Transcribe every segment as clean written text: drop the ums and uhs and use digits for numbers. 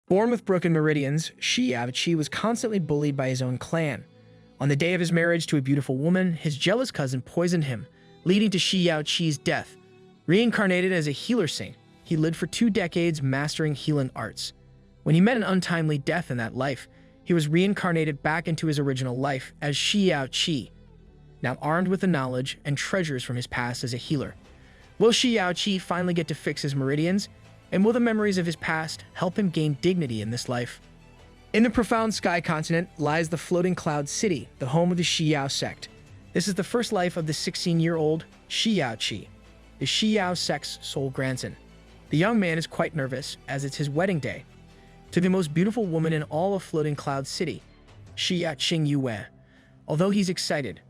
Born with broken meridians, Xiao Chi was constantly bullied by his own clan. On the day of his marriage to a beautiful woman, his jealous cousin poisoned him, leading to Xiao Chi's death. Reincarnated as a healer saint, he lived for 2 decades mastering healing arts. When he met an untimely death in that life, he was reincarnated back into his original life as Xiao Chi, now armed with the knowledge and treasures from his past as a healer. Will Xiao Chi finally get to fix his meridians? And will the memories of his past help him gain dignity in this life? In the profound sky continent lies the floating cloud city, the home of the Xiao sect. This is the first life of the 16-year-old Xia Chi, the Xiao sect's sole grandson. The young man is quite nervous, as it's his wedding day, to the most beautiful woman in all of floating cloud city, Xia Ching Yu. Although he's excited,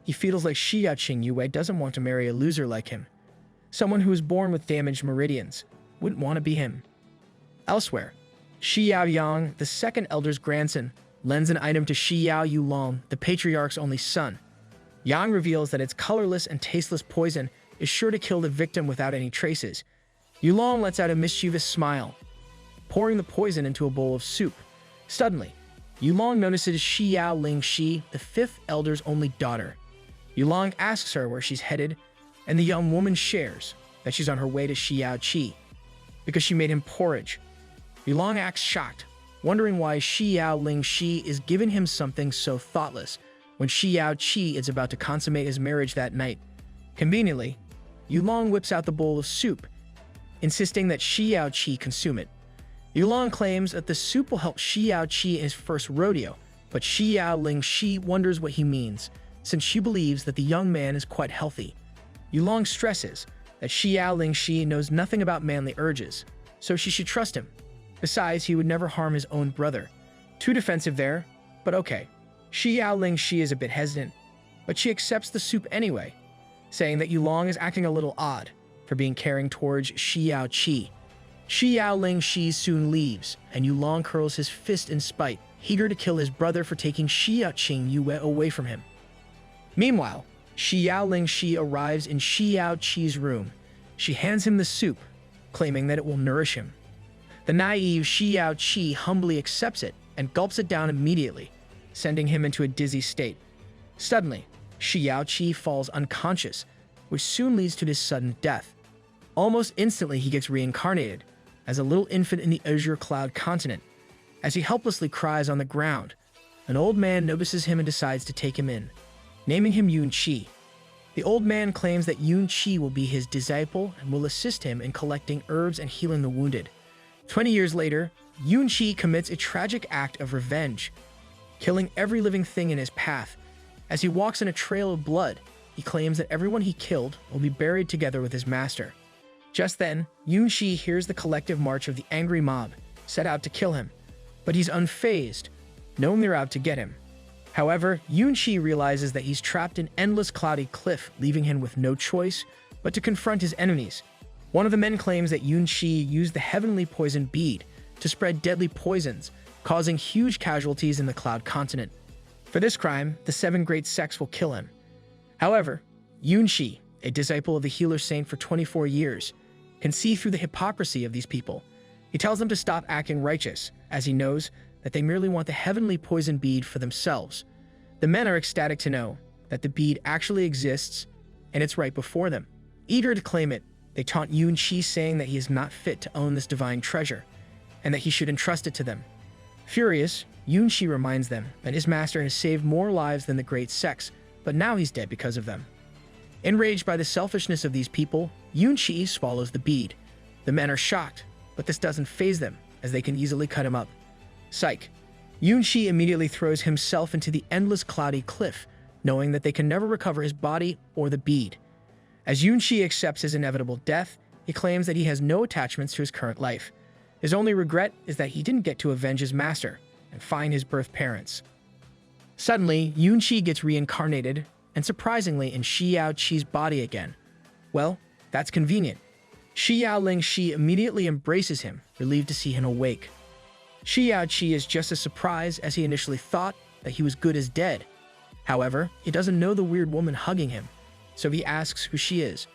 he feels like Xia Ching Yu doesn't want to marry a loser like him, someone who is born with damaged meridians. Wouldn't want to be him. Elsewhere, Xiao Yang, the second elder's grandson, lends an item to Xiao Yulong, the patriarch's only son. Yang reveals that its colorless and tasteless poison is sure to kill the victim without any traces. Yulong lets out a mischievous smile, pouring the poison into a bowl of soup. Suddenly, Yulong notices Xiao Lingxi, the 5th elder's only daughter. Yulong asks her where she's headed, and the young woman shares that she's on her way to Xiao Chi, because she made him porridge. Yulong acts shocked, wondering why Xiao Lingxi is giving him something so thoughtless when Xiao Chi is about to consummate his marriage that night. Conveniently, Yulong whips out the bowl of soup, insisting that Xiao Chi consume it. Yulong claims that the soup will help Xiao Chi in his first rodeo, but Xiao Lingxi wonders what he means, since she believes that the young man is quite healthy. Yulong stresses that Xiao Lingxi knows nothing about manly urges, so she should trust him. Besides, he would never harm his own brother. Too defensive there, but okay. Xiao Lingxi is a bit hesitant, but she accepts the soup anyway, saying that Yulong is acting a little odd for being caring towards Xiao Chi. Xiao Lingxi soon leaves, and Yulong curls his fist in spite, eager to kill his brother for taking Xia Ching Yu away from him. Meanwhile, Xiao Lingxi arrives in Xiao Chi's room. She hands him the soup, claiming that it will nourish him. The naive Xiao Chi humbly accepts it and gulps it down immediately, sending him into a dizzy state. Suddenly, Xiao Chi falls unconscious, which soon leads to his sudden death. Almost instantly, he gets reincarnated as a little infant in the azure cloud continent. As he helplessly cries on the ground, an old man notices him and decides to take him in, naming him Yun Chi. The old man claims that Yun Chi will be his disciple and will assist him in collecting herbs and healing the wounded. 20 years later, Yun Chi commits a tragic act of revenge, killing every living thing in his path. As he walks in a trail of blood, he claims that everyone he killed will be buried together with his master. Just then, Yun Chi hears the collective march of the angry mob, set out to kill him, but he's unfazed, knowing they're out to get him. However, Yun Chi realizes that he's trapped in endless cloudy cliff, leaving him with no choice but to confront his enemies. One of the men claims that Yun Chi used the heavenly poison bead to spread deadly poisons, causing huge casualties in the cloud continent. For this crime, the 7 great sects will kill him. However, Yun Chi, a disciple of the healer saint for 24 years, can see through the hypocrisy of these people. He tells them to stop acting righteous, as he knows that they merely want the heavenly poison bead for themselves. The men are ecstatic to know that the bead actually exists and it's right before them. Eager to claim it, they taunt Yun Chi, saying that he is not fit to own this divine treasure and that he should entrust it to them. Furious, Yun Chi reminds them that his master has saved more lives than the great sects, but now he's dead because of them. Enraged by the selfishness of these people, Yun Chi swallows the bead. The men are shocked, but this doesn't faze them, as they can easily cut him up. Psych. Yun Chi immediately throws himself into the endless cloudy cliff, knowing that they can never recover his body or the bead. As Yun Chi accepts his inevitable death, he claims that he has no attachments to his current life. His only regret is that he didn't get to avenge his master and find his birth parents. Suddenly, Yun Chi gets reincarnated, and surprisingly in Xiao Chi's body again. Well, that's convenient. Xiao Lingxi immediately embraces him, relieved to see him awake. Xiao Chi is just as surprised as he initially thought that he was good as dead. However, he doesn't know the weird woman hugging him, so he asks who she is.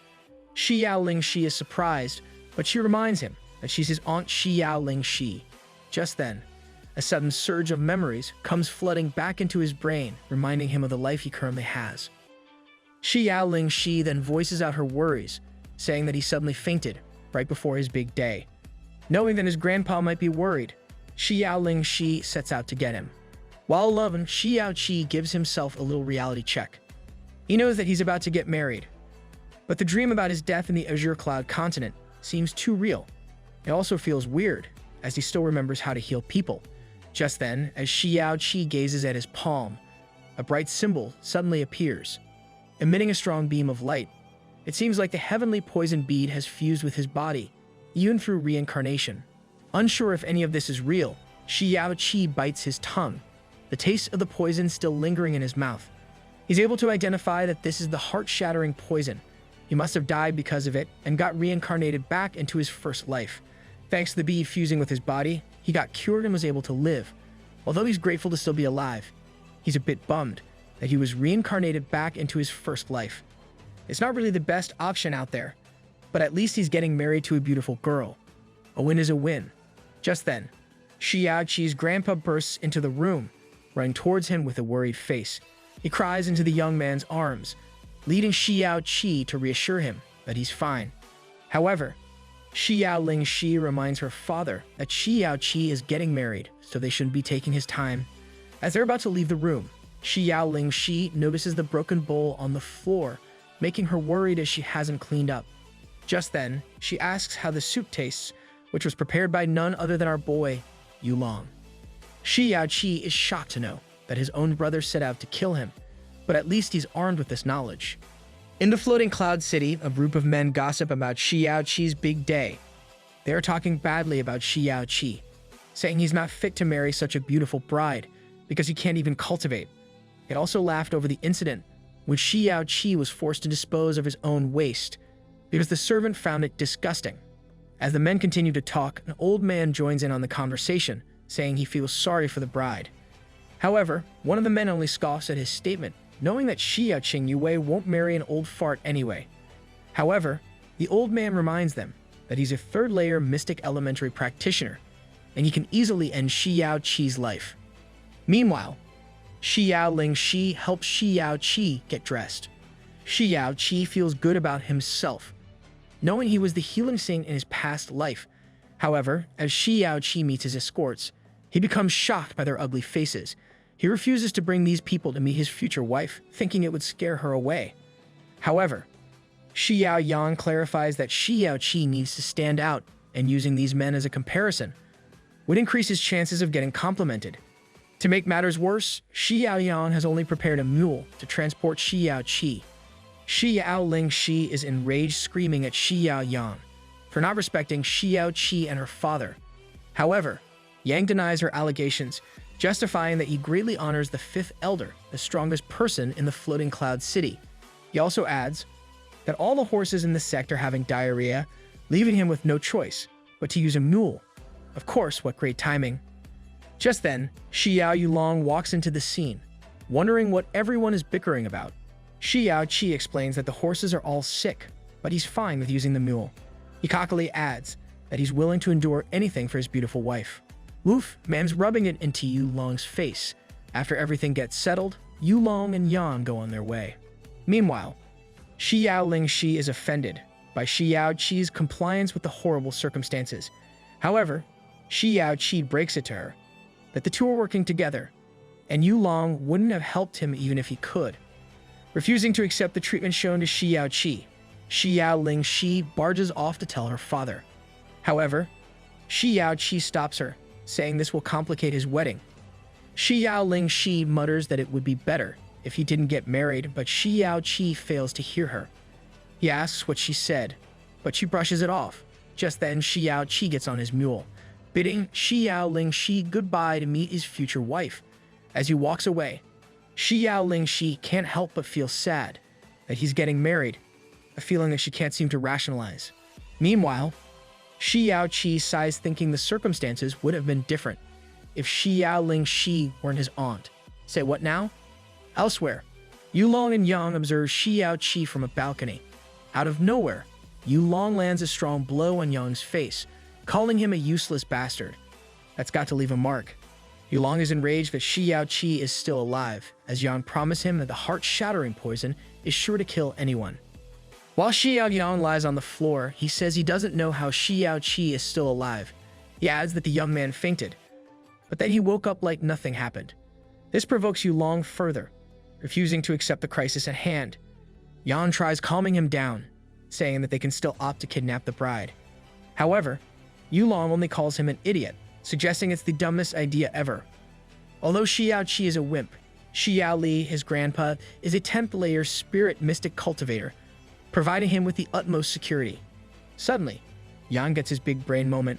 Xiao Lingxi is surprised, but she reminds him that she's his aunt Xiao Lingxi. Just then, a sudden surge of memories comes flooding back into his brain, reminding him of the life he currently has. Xiao Che then voices out her worries, saying that he suddenly fainted right before his big day. Knowing that his grandpa might be worried, Xiao Che sets out to get him. While alone, Xiao Chi gives himself a little reality check. He knows that he's about to get married, but the dream about his death in the Azure Cloud continent seems too real. It also feels weird, as he still remembers how to heal people. Just then, as Xiao Chi gazes at his palm, a bright symbol suddenly appears, emitting a strong beam of light. It seems like the heavenly poison bead has fused with his body, even through reincarnation. Unsure if any of this is real, Xiao Chi bites his tongue, the taste of the poison still lingering in his mouth. He's able to identify that this is the heart-shattering poison. He must have died because of it and got reincarnated back into his first life. Thanks to the bead fusing with his body, he got cured and was able to live. Although he's grateful to still be alive, he's a bit bummed that he was reincarnated back into his first life. It's not really the best option out there, but at least he's getting married to a beautiful girl. A win is a win. Just then, Xiao Chi's grandpa bursts into the room, running towards him with a worried face. He cries into the young man's arms, leading Xiao Chi to reassure him that he's fine. However, Xiao Chi reminds her father that Xiao Chi is getting married, so they shouldn't be taking his time. As they're about to leave the room, Xiao Chi notices the broken bowl on the floor, making her worried as she hasn't cleaned up. Just then, she asks how the soup tastes, which was prepared by none other than our boy, Yulong. Xiao Chi is shocked to know that his own brother set out to kill him, but at least he's armed with this knowledge. In the floating cloud city, a group of men gossip about Xiao Chi's big day. They are talking badly about Xiao Chi, saying he's not fit to marry such a beautiful bride because he can't even cultivate. They also laughed over the incident when Xiao Chi was forced to dispose of his own waste because the servant found it disgusting. As the men continue to talk, an old man joins in on the conversation, saying he feels sorry for the bride. However, one of the men only scoffs at his statement, knowing that Ching Yu won't marry an old fart anyway. However, the old man reminds them that he's a third-layer mystic elementary practitioner, and he can easily end Xiao Chi's life. Meanwhile, Xiao Chi helps Xiao Chi get dressed. Xiao Chi feels good about himself, knowing he was the healing saint in his past life. However, as Xiao Chi meets his escorts, he becomes shocked by their ugly faces. He refuses to bring these people to meet his future wife, thinking it would scare her away. However, Xiao Yang clarifies that Xiao Chi needs to stand out, and using these men as a comparison would increase his chances of getting complimented. To make matters worse, Xiao Yang has only prepared a mule to transport Xiao Chi. Xiao Chi is enraged, screaming at Xiao Yang for not respecting Xiao Chi and her father. However, Yang denies her allegations, justifying that he greatly honors the fifth elder, the strongest person in the floating cloud city. He also adds that all the horses in the sect are having diarrhea, leaving him with no choice but to use a mule. Of course, what great timing. Just then, Xiao Yulong walks into the scene, wondering what everyone is bickering about. Xiao Chi explains that the horses are all sick, but he's fine with using the mule. He cockily adds that he's willing to endure anything for his beautiful wife. Woof, man's rubbing it into Yulong's face. After everything gets settled, Yulong and Yang go on their way. Meanwhile, Xiao Chi is offended by Xiao Chi's compliance with the horrible circumstances. However, Xiao Chi breaks it to her that the two are working together, and Yulong wouldn't have helped him even if he could. Refusing to accept the treatment shown to Xiao Chi, Xiao Chi barges off to tell her father. However, Xiao Chi stops her, saying this will complicate his wedding. Xiao Chi mutters that it would be better if he didn't get married, but Xiao Chi fails to hear her. He asks what she said, but she brushes it off. Just then, Xiao Chi gets on his mule, bidding Xiao Chi goodbye to meet his future wife. As he walks away, Xiao Chi can't help but feel sad that he's getting married, a feeling that she can't seem to rationalize. Meanwhile, Xiao Chi sighs, thinking the circumstances would have been different if Xiao Chi weren't his aunt. Say what now? Elsewhere, Yulong and Yang observe Xiao Chi from a balcony. Out of nowhere, Yulong lands a strong blow on Yang's face, calling him a useless bastard. That's got to leave a mark. Yulong is enraged that Xiao Chi is still alive, as Yang promised him that the heart-shattering poison is sure to kill anyone. While Xiao Yang lies on the floor, he says he doesn't know how Xiao Chi is still alive. He adds that the young man fainted, but that he woke up like nothing happened. This provokes Yulong further, refusing to accept the crisis at hand. Yang tries calming him down, saying that they can still opt to kidnap the bride. However, Yulong only calls him an idiot, suggesting it's the dumbest idea ever. Although Xiao Chi is a wimp, Xiao Li, his grandpa, is a 10th layer spirit mystic cultivator, providing him with the utmost security. Suddenly, Yang gets his big brain moment.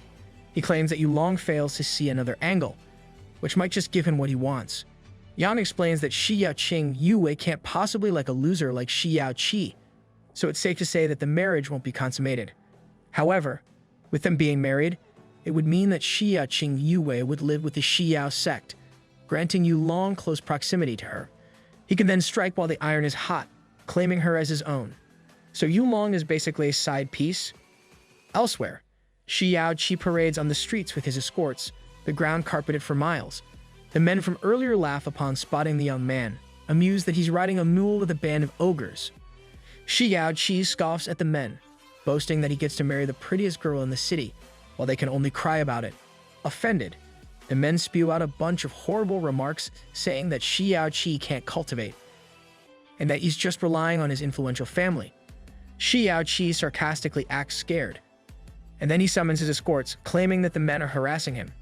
He claims that Yulong fails to see another angle, which might just give him what he wants. Yang explains that Ching Yu can't possibly like a loser like Xiao Chi, so it's safe to say that the marriage won't be consummated. However, with them being married, it would mean that Ching Yu would live with the Xiao sect, granting Yulong close proximity to her. He can then strike while the iron is hot, claiming her as his own. So Yulong is basically a side piece. Elsewhere, Xiao Chi parades on the streets with his escorts, the ground carpeted for miles. The men from earlier laugh upon spotting the young man, amused that he's riding a mule with a band of ogres. Xiao Chi scoffs at the men, boasting that he gets to marry the prettiest girl in the city, while they can only cry about it. Offended, the men spew out a bunch of horrible remarks saying that Xiao Chi can't cultivate, and that he's just relying on his influential family. Xiao Chi sarcastically acts scared, and then he summons his escorts, claiming that the men are harassing him.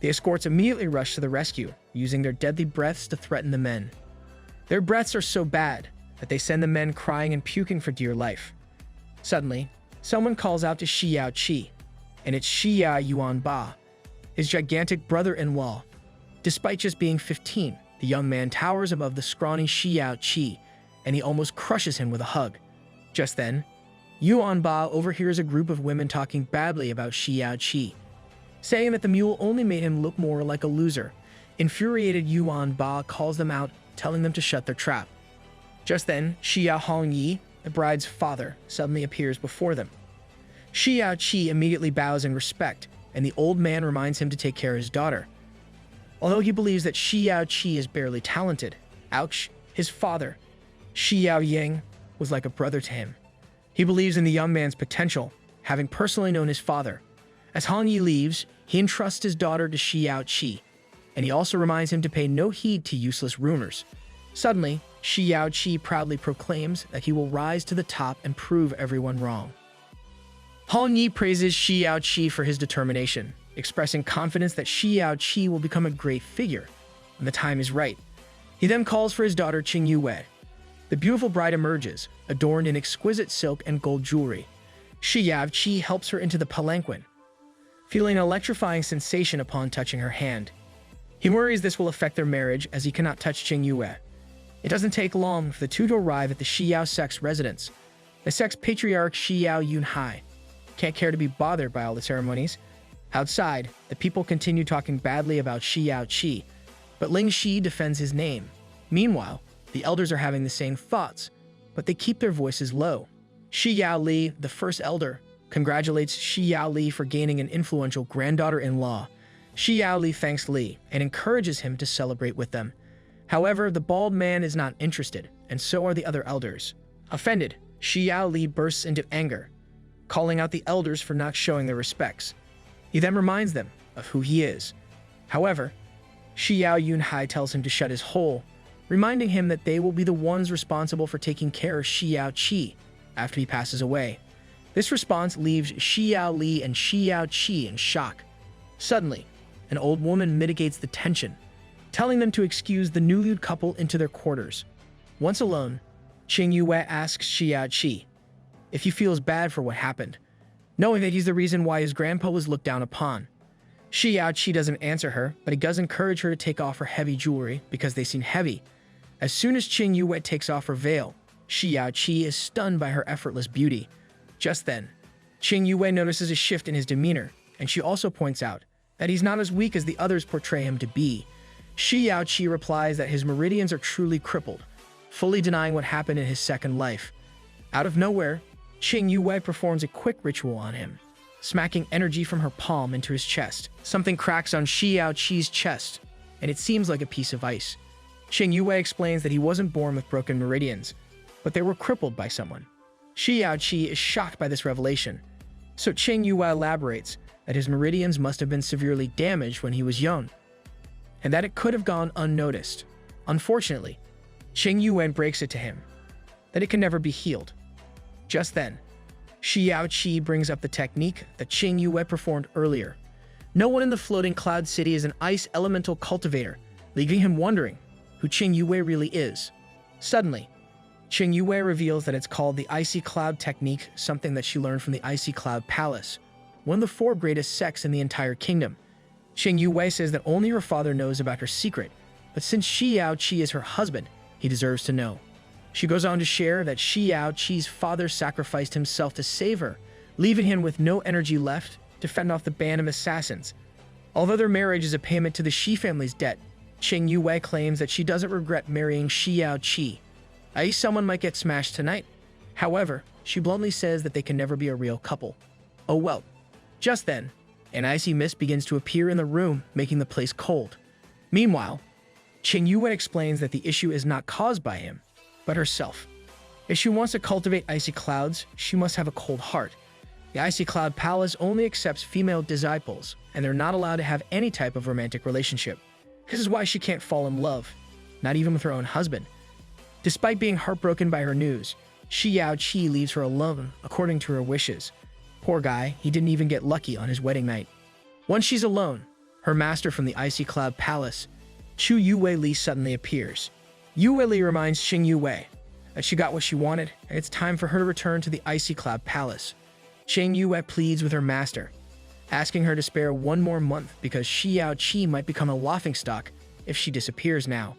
The escorts immediately rush to the rescue, using their deadly breaths to threaten the men. Their breaths are so bad that they send the men crying and puking for dear life. Suddenly, someone calls out to Xiao Chi, and it's Xia Yuanba, his gigantic brother-in-law. Despite just being 15, the young man towers above the scrawny Xiao Chi, and he almost crushes him with a hug. Just then, Yuanba overhears a group of women talking badly about Xiao Chi, saying that the mule only made him look more like a loser. Infuriated Yuanba calls them out, telling them to shut their trap. Just then, Xia Hongyi, the bride's father, suddenly appears before them. Xiao Chi immediately bows in respect, and the old man reminds him to take care of his daughter. Although he believes that Xiao Chi is barely talented, ouch, his father, Xiao Yang, was like a brother to him. He believes in the young man's potential, having personally known his father. As Hongyi leaves, he entrusts his daughter to Xiao Chi, and he also reminds him to pay no heed to useless rumors. Suddenly, Xiao Chi proudly proclaims that he will rise to the top and prove everyone wrong. Hongyi praises Xiao Chi for his determination, expressing confidence that Xiao Chi will become a great figure when the time is right. He then calls for his daughter Ching Yu. The beautiful bride emerges, adorned in exquisite silk and gold jewelry. Xiao Chi helps her into the palanquin, feeling an electrifying sensation upon touching her hand. He worries this will affect their marriage as he cannot touch Ching Yu. It doesn't take long for the two to arrive at the Xiao sect's residence. The sect's patriarch Xiao Yunhai can't care to be bothered by all the ceremonies. Outside, the people continue talking badly about Xiao Chi, but Ling Shi defends his name. Meanwhile, the elders are having the same thoughts, but they keep their voices low. Xiao Li, the first elder, congratulates Xiao Li for gaining an influential granddaughter-in-law. Xiao Li thanks Li and encourages him to celebrate with them. However, the bald man is not interested, and so are the other elders. Offended, Xiao Li bursts into anger, calling out the elders for not showing their respects. He then reminds them of who he is. However, Xiao Yunhai tells him to shut his hole, reminding him that they will be the ones responsible for taking care of Xiao Chi after he passes away. This response leaves Xiao Li and Xiao Chi in shock. Suddenly, an old woman mitigates the tension, telling them to excuse the newlywed couple into their quarters. Once alone, Ching Yu asks Xiao Chi if he feels bad for what happened, knowing that he's the reason why his grandpa was looked down upon. Xiao Chi doesn't answer her, but he does encourage her to take off her heavy jewelry because they seem heavy. As soon as Ching Yu takes off her veil, Xiao Chi is stunned by her effortless beauty. Just then, Ching Yu notices a shift in his demeanor, and she also points out that he's not as weak as the others portray him to be. Xiao Chi replies that his meridians are truly crippled, fully denying what happened in his second life. Out of nowhere, Ching Yu performs a quick ritual on him. smacking energy from her palm into his chest. Something cracks on Xiao Chi's chest, and it seems like a piece of ice. Ching Yu explains that he wasn't born with broken meridians, but they were crippled by someone. Xiao Chi is shocked by this revelation, so Ching Yu elaborates that his meridians must have been severely damaged when he was young, and that it could have gone unnoticed. Unfortunately, Ching Yu breaks it to him that it can never be healed. Just then, Xiao Chi brings up the technique that Ching Yu performed earlier. No one in the floating cloud city is an ice elemental cultivator, leaving him wondering who Ching Yu really is. Suddenly, Ching Yu reveals that it's called the Icy Cloud Technique, something that she learned from the Icy Cloud Palace, one of the 4 greatest sects in the entire kingdom. Ching Yu says that only her father knows about her secret, but since Xiao Chi is her husband, he deserves to know. She goes on to share that Xiao Chi's father sacrificed himself to save her, leaving him with no energy left to fend off the band of assassins. Although their marriage is a payment to the Shi family's debt, Ching Yu claims that she doesn't regret marrying Xiao Chi, i.e. someone might get smashed tonight. However, she bluntly says that they can never be a real couple. Oh well. Just then, an icy mist begins to appear in the room, making the place cold. Meanwhile, Ching Yu explains that the issue is not caused by him, but herself. If she wants to cultivate icy clouds, she must have a cold heart. The Icy Cloud Palace only accepts female disciples, and they're not allowed to have any type of romantic relationship. This is why she can't fall in love, not even with her own husband. Despite being heartbroken by her news, Xiao Chi leaves her alone according to her wishes. Poor guy, he didn't even get lucky on his wedding night. Once she's alone, her master from the Icy Cloud Palace, Chu Yue suddenly appears. Yue reminds Ching Yu that she got what she wanted, and it's time for her to return to the Icy Cloud Palace. Ching Yu pleads with her master, asking her to spare 1 more month because Xiao Chi might become a laughingstock if she disappears now.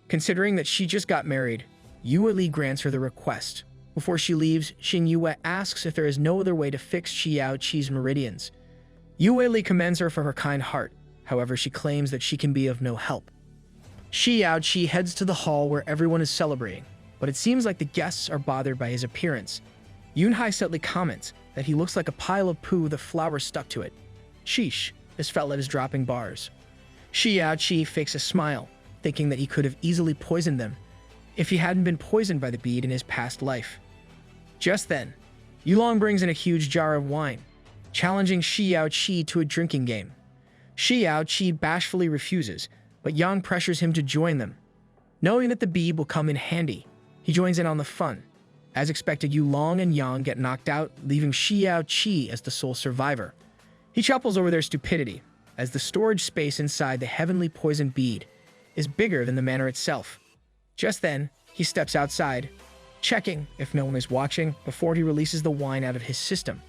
Considering that she just got married, Yue grants her the request. Before she leaves, Ching Yu asks if there is no other way to fix Xiao Chi's meridians. Yue commends her for her kind heart, however she claims that she can be of no help. Xiao Chi heads to the hall where everyone is celebrating, but it seems like the guests are bothered by his appearance. Yunhai subtly comments that he looks like a pile of poo with a flower stuck to it. Sheesh, this fella is dropping bars. Xiao Chi fakes a smile, thinking that he could have easily poisoned them if he hadn't been poisoned by the bead in his past life. Just then, Yulong brings in a huge jar of wine, challenging Xiao Chi to a drinking game. Xiao Chi bashfully refuses, but Yang pressures him to join them. Knowing that the bead will come in handy, he joins in on the fun. As expected, Yulong and Yang get knocked out, leaving Xiao Chi as the sole survivor. He chuckles over their stupidity, as the storage space inside the heavenly poison bead is bigger than the manor itself. Just then, he steps outside, checking if no one is watching before he releases the wine out of his system.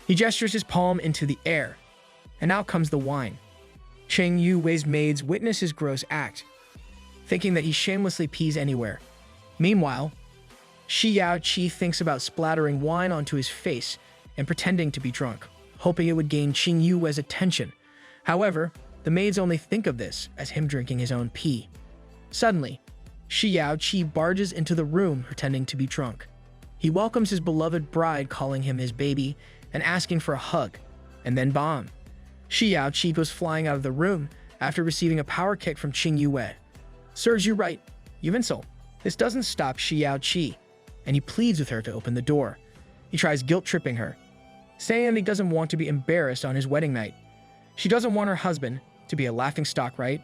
He gestures his palm into the air, and out comes the wine. Ching Yu's maids witness his gross act, thinking that he shamelessly pees anywhere. Meanwhile, Xiao Chi thinks about splattering wine onto his face and pretending to be drunk, hoping it would gain Ching Yu's attention. However, the maids only think of this as him drinking his own pee. Suddenly, Xiao Chi barges into the room pretending to be drunk. He welcomes his beloved bride, calling him his baby and asking for a hug, and then bomb. Xiao Chi goes flying out of the room after receiving a power kick from Ching Yu. Serves you right, you insult. This doesn't stop Xiao Chi, and he pleads with her to open the door. He tries guilt-tripping her, saying that he doesn't want to be embarrassed on his wedding night. She doesn't want her husband to be a laughingstock, right?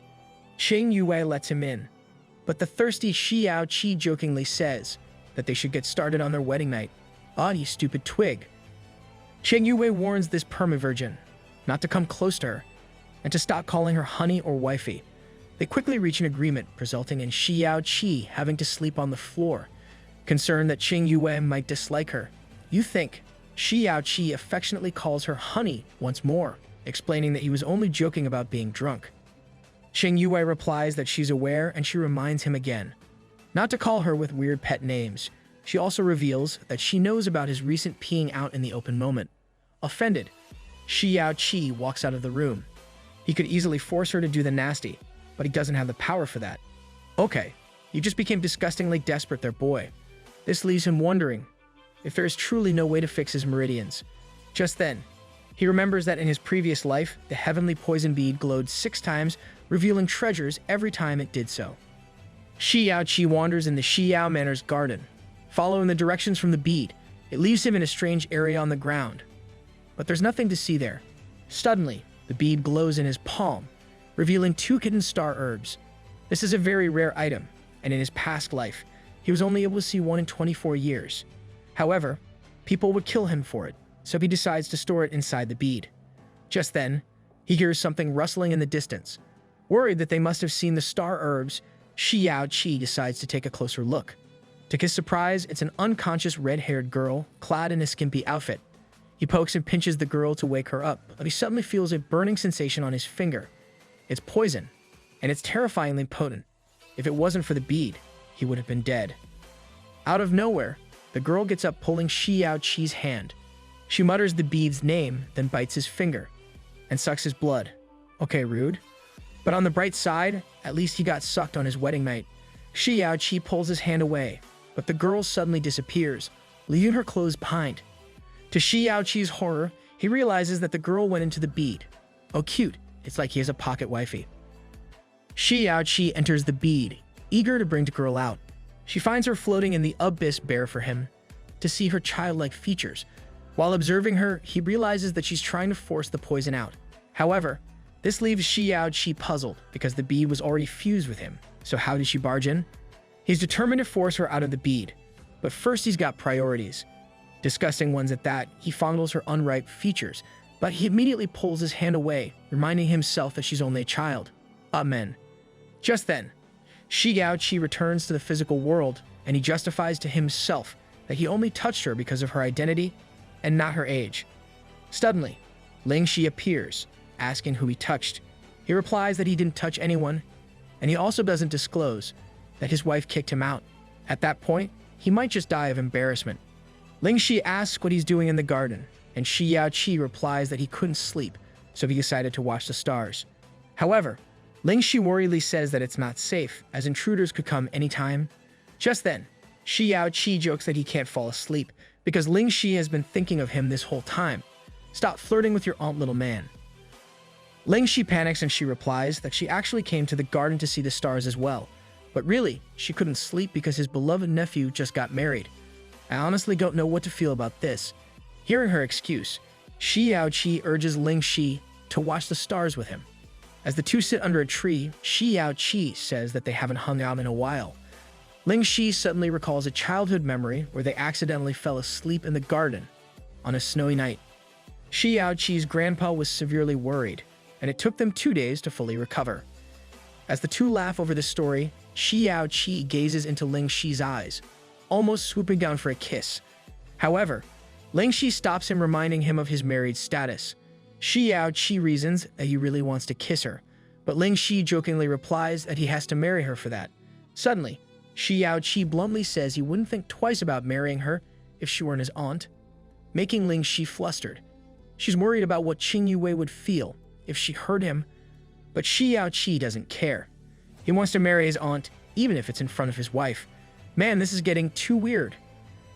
Ching Yu lets him in, but the thirsty Xiao Chi jokingly says that they should get started on their wedding night. Ah, you stupid twig. Ching Yu warns this perma-virgin not to come close to her and to stop calling her honey or wifey. They quickly reach an agreement, resulting in Xiao Chi having to sleep on the floor, concerned that Ching Yu might dislike her. You think Xiao Chi affectionately calls her honey once more, explaining that he was only joking about being drunk. Ching Yu replies that she's aware, and she reminds him again not to call her with weird pet names. She also reveals that she knows about his recent peeing out in the open moment. Offended, Xiao Chi walks out of the room. He could easily force her to do the nasty, but he doesn't have the power for that. Okay, you just became disgustingly desperate there, boy. This leaves him wondering if there is truly no way to fix his meridians. Just then, He remembers that in his previous life, the heavenly poison bead glowed 6 times, revealing treasures every time it did so. Xiao Chi wanders in the Xiao Manor's garden. Following the directions from the bead, it leaves him in a strange area on the ground. But there's nothing to see there. Suddenly, the bead glows in his palm, revealing 2 hidden star herbs. This is a very rare item, and in his past life, he was only able to see 1 in 24 years. However, people would kill him for it, so he decides to store it inside the bead. Just then, he hears something rustling in the distance. Worried that they must have seen the star herbs, Xiao Chi decides to take a closer look. To his surprise, it's an unconscious red-haired girl, clad in a skimpy outfit. He pokes and pinches the girl to wake her up, but he suddenly feels a burning sensation on his finger. It's poison, and it's terrifyingly potent. If it wasn't for the bead, he would have been dead. Out of nowhere, the girl gets up pulling Xiao Chi's hand. She mutters the bead's name, then bites his finger, and sucks his blood. Okay, rude. But on the bright side, at least he got sucked on his wedding night. Xiao Chi pulls his hand away, but the girl suddenly disappears, leaving her clothes behind. To Xiao Chi's horror, he realizes that the girl went into the bead. Oh cute, it's like he has a pocket wifey. Xiao Chi enters the bead, eager to bring the girl out. She finds her floating in the abyss bare for him to see her childlike features. While observing her, he realizes that she's trying to force the poison out. However, this leaves Xiao Chi puzzled because the bead was already fused with him. So how did she barge in? He's determined to force her out of the bead, but first he's got priorities. Disgusting ones at that, he fondles her unripe features, but he immediately pulls his hand away, reminding himself that she's only a child. Amen. Just then, Xiao Chi returns to the physical world, and he justifies to himself that he only touched her because of her identity and not her age. Suddenly, Ling Shi appears, asking who he touched. He replies that he didn't touch anyone, and he also doesn't disclose that his wife kicked him out. At that point, he might just die of embarrassment. Ling Shi asks what he's doing in the garden, and Xiao Chi replies that he couldn't sleep, so he decided to watch the stars. However, Ling Shi worriedly says that it's not safe, as intruders could come anytime. Just then, Xiao Chi jokes that he can't fall asleep, because Ling Shi has been thinking of him this whole time. Stop flirting with your aunt, little man. Ling Shi panics and she replies that she actually came to the garden to see the stars as well. But really, she couldn't sleep because his beloved nephew just got married. I honestly don't know what to feel about this. Hearing her excuse, Xiao Chi urges Ling Shi to watch the stars with him. As the two sit under a tree, Xiao Chi says that they haven't hung out in a while. Ling Shi suddenly recalls a childhood memory where they accidentally fell asleep in the garden on a snowy night. Xiao Chi's grandpa was severely worried, and it took them 2 days to fully recover. As the two laugh over this story, Xiao Chi gazes into Ling Shi's eyes, almost swooping down for a kiss. However, Ling Shi stops him, reminding him of his married status. Xiao Chi reasons that he really wants to kiss her, but Ling Shi jokingly replies that he has to marry her for that. Suddenly, Xiao Chi bluntly says he wouldn't think twice about marrying her if she weren't his aunt, making Ling Shi flustered. She's worried about what Ching Yu would feel if she heard him, but Xiao Chi doesn't care. He wants to marry his aunt, even if it's in front of his wife. Man, this is getting too weird.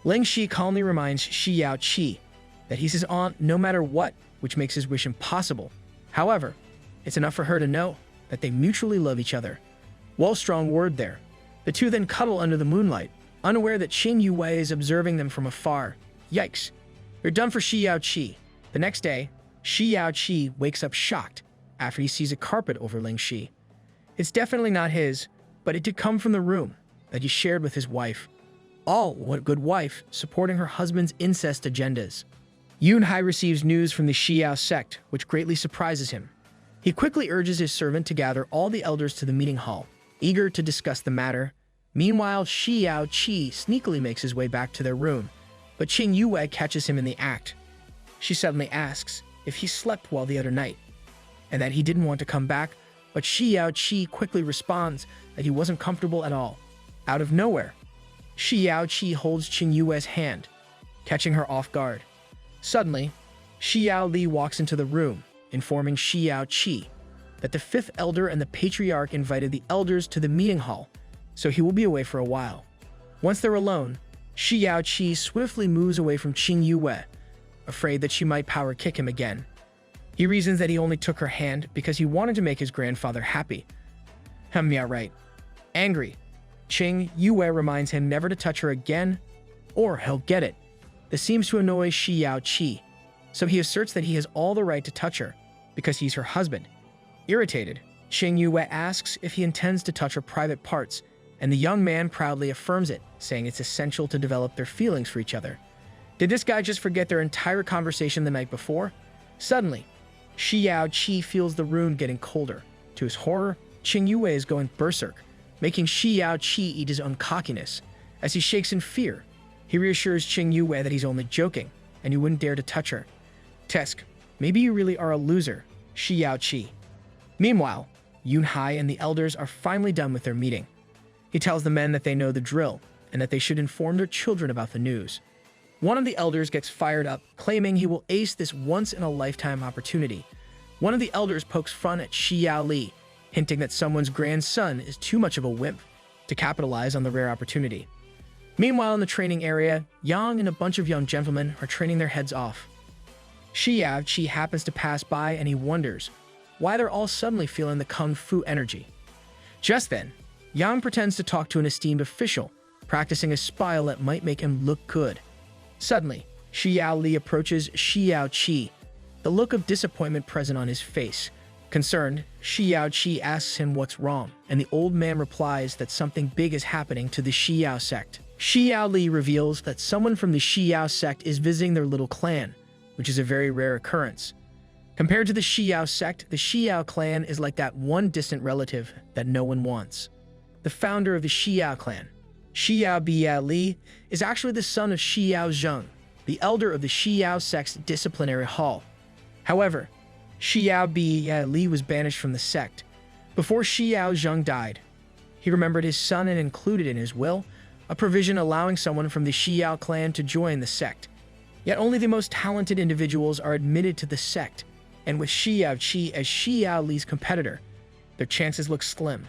Ling Shi calmly reminds Xiao Chi that he's his aunt no matter what, which makes his wish impossible. However, it's enough for her to know that they mutually love each other. Well, strong word there. The two then cuddle under the moonlight, unaware that Ching Yu is observing them from afar. Yikes. They're done for Xiao Chi. The next day, Xiao Chi wakes up shocked after he sees a carpet over Ling Shi. It's definitely not his, but it did come from the room that he shared with his wife. All, what good wife, supporting her husband's incest agendas. Yunhai receives news from the Xiao sect, which greatly surprises him. He quickly urges his servant to gather all the elders to the meeting hall, eager to discuss the matter. Meanwhile, Xiao Chi sneakily makes his way back to their room, but Ching Yu catches him in the act. She suddenly asks if he slept well the other night, and that he didn't want to come back, but Xiao Chi quickly responds that he wasn't comfortable at all. Out of nowhere, Xiao Chi holds Ching Yu's hand, catching her off guard. Suddenly, Xiao Li walks into the room, informing Xiao Chi that the fifth elder and the patriarch invited the elders to the meeting hall, so he will be away for a while. Once they're alone, Xiao Chi swiftly moves away from Ching Yu, afraid that she might power kick him again. He reasons that he only took her hand because he wanted to make his grandfather happy. Yeah, right. Angry, Ching Yu reminds him never to touch her again, or he'll get it. This seems to annoy Xiao Che, so he asserts that he has all the right to touch her, because he's her husband. Irritated, Ching Yu asks if he intends to touch her private parts, and the young man proudly affirms it, saying it's essential to develop their feelings for each other. Did this guy just forget their entire conversation the night before? Suddenly, Xiao Che feels the room getting colder. To his horror, Ching Yu is going berserk, making Xiao Che eat his own cockiness. As he shakes in fear, he reassures Ching Yu that he's only joking, and he wouldn't dare to touch her. Tesk, maybe you really are a loser, Xiao Che. Meanwhile, Yun Hai and the elders are finally done with their meeting. He tells the men that they know the drill, and that they should inform their children about the news. One of the elders gets fired up, claiming he will ace this once-in-a-lifetime opportunity. One of the elders pokes fun at Xiao Li, hinting that someone's grandson is too much of a wimp to capitalize on the rare opportunity. Meanwhile, in the training area, Yang and a bunch of young gentlemen are training their heads off. Xiao Che happens to pass by and he wonders why they're all suddenly feeling the kung fu energy. Just then, Yang pretends to talk to an esteemed official, practicing a spell that might make him look good. Suddenly, Xiao Li approaches Xiao Che, the look of disappointment present on his face. Concerned, Xiao Che asks him what's wrong, and the old man replies that something big is happening to the Xiao sect. Xiao Li reveals that someone from the Xiao sect is visiting their little clan, which is a very rare occurrence. Compared to the Xiao sect, the Xiao clan is like that one distant relative that no one wants. The founder of the Xiao clan, Xiao Bia Li, is actually the son of Xiao Zheng, the elder of the Xiao sect's disciplinary hall. However, Xiao Bia Li was banished from the sect. Before Xiao Zheng died, he remembered his son and included in his will a provision allowing someone from the Xiao clan to join the sect. Yet only the most talented individuals are admitted to the sect, and with Xiao Che as Xiao Li's competitor, their chances look slim.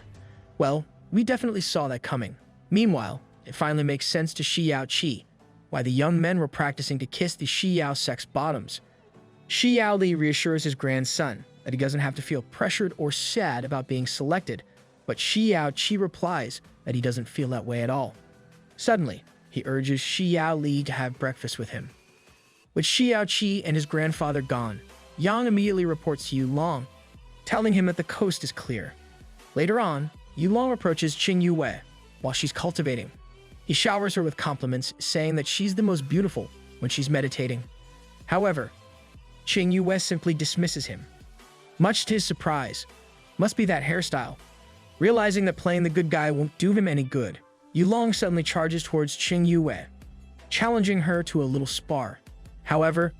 Well, we definitely saw that coming. Meanwhile, it finally makes sense to Xiao Che why the young men were practicing to kiss the Xiao sect's bottoms. Xiao Li reassures his grandson that he doesn't have to feel pressured or sad about being selected, but Xiao Che replies that he doesn't feel that way at all. Suddenly, he urges Xiao Li to have breakfast with him. With Xiao Che and his grandfather gone, Yang immediately reports to Yulong, telling him that the coast is clear. Later on, Yulong approaches Ching Yu while she's cultivating. He showers her with compliments, saying that she's the most beautiful when she's meditating. However, Ching Yu simply dismisses him. Much to his surprise, must be that hairstyle. Realizing that playing the good guy won't do him any good, Yulong suddenly charges towards Ching Yu, challenging her to a little spar. However,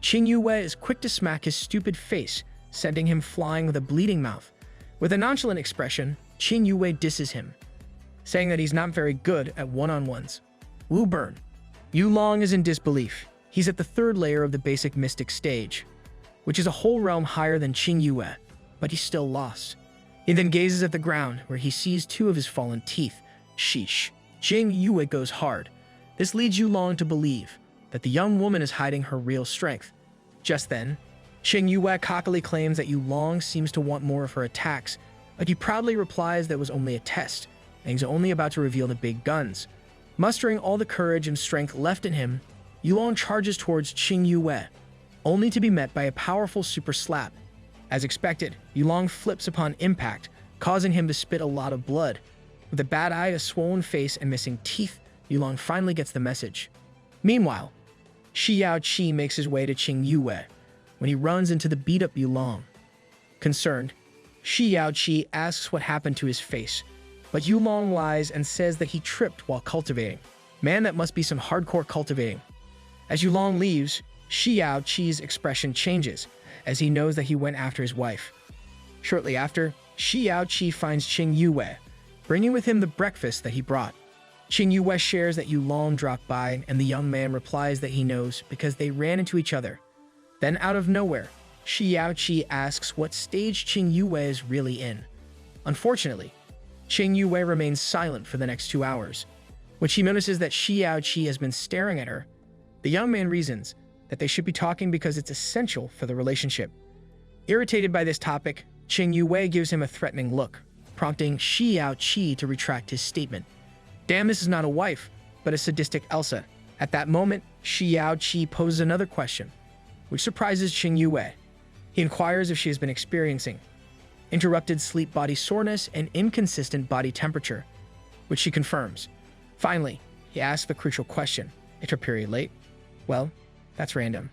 Ching Yu is quick to smack his stupid face, sending him flying with a bleeding mouth. With a nonchalant expression, Ching Yu disses him, saying that he's not very good at one-on-ones. Wu burn. Yulong is in disbelief. He's at the third layer of the basic mystic stage, which is a whole realm higher than Ching Yu, but he's still lost. He then gazes at the ground, where he sees two of his fallen teeth. Sheesh. Ching Yu goes hard. This leads Yulong to believe that the young woman is hiding her real strength. Just then, Ching Yu cockily claims that Yulong seems to want more of her attacks, but he proudly replies that it was only a test, and he's only about to reveal the big guns. Mustering all the courage and strength left in him, Yulong charges towards Ching Yu, only to be met by a powerful super slap. As expected, Yulong flips upon impact, causing him to spit a lot of blood. With a bad eye, a swollen face, and missing teeth, Yulong finally gets the message. Meanwhile, Xiao Che makes his way to Ching Yu when he runs into the beat-up Yulong. Concerned, Xiao Che asks what happened to his face, but Yulong lies and says that he tripped while cultivating. Man, that must be some hardcore cultivating. As Yulong leaves, Xiao Che's expression changes, as he knows that he went after his wife. Shortly after, Xiao Che finds Ching Yu, bringing with him the breakfast that he brought. Ching Yu shares that Yulong dropped by, and the young man replies that he knows because they ran into each other. Then out of nowhere, Xiao Che asks what stage Ching Yu is really in. Unfortunately, Ching Yu remains silent for the next 2 hours. When she notices that Xiao Che has been staring at her, the young man reasons that they should be talking because it's essential for the relationship. Irritated by this topic, Ching Yu gives him a threatening look, prompting Xiao Che to retract his statement. Damn, this is not a wife, but a sadistic Elsa. At that moment, Xiao Che poses another question, which surprises Ching Yu. He inquires if she has been experiencing interrupted sleep body soreness and inconsistent body temperature, which she confirms. Finally, he asks the crucial question, is her period late? Well, that's random.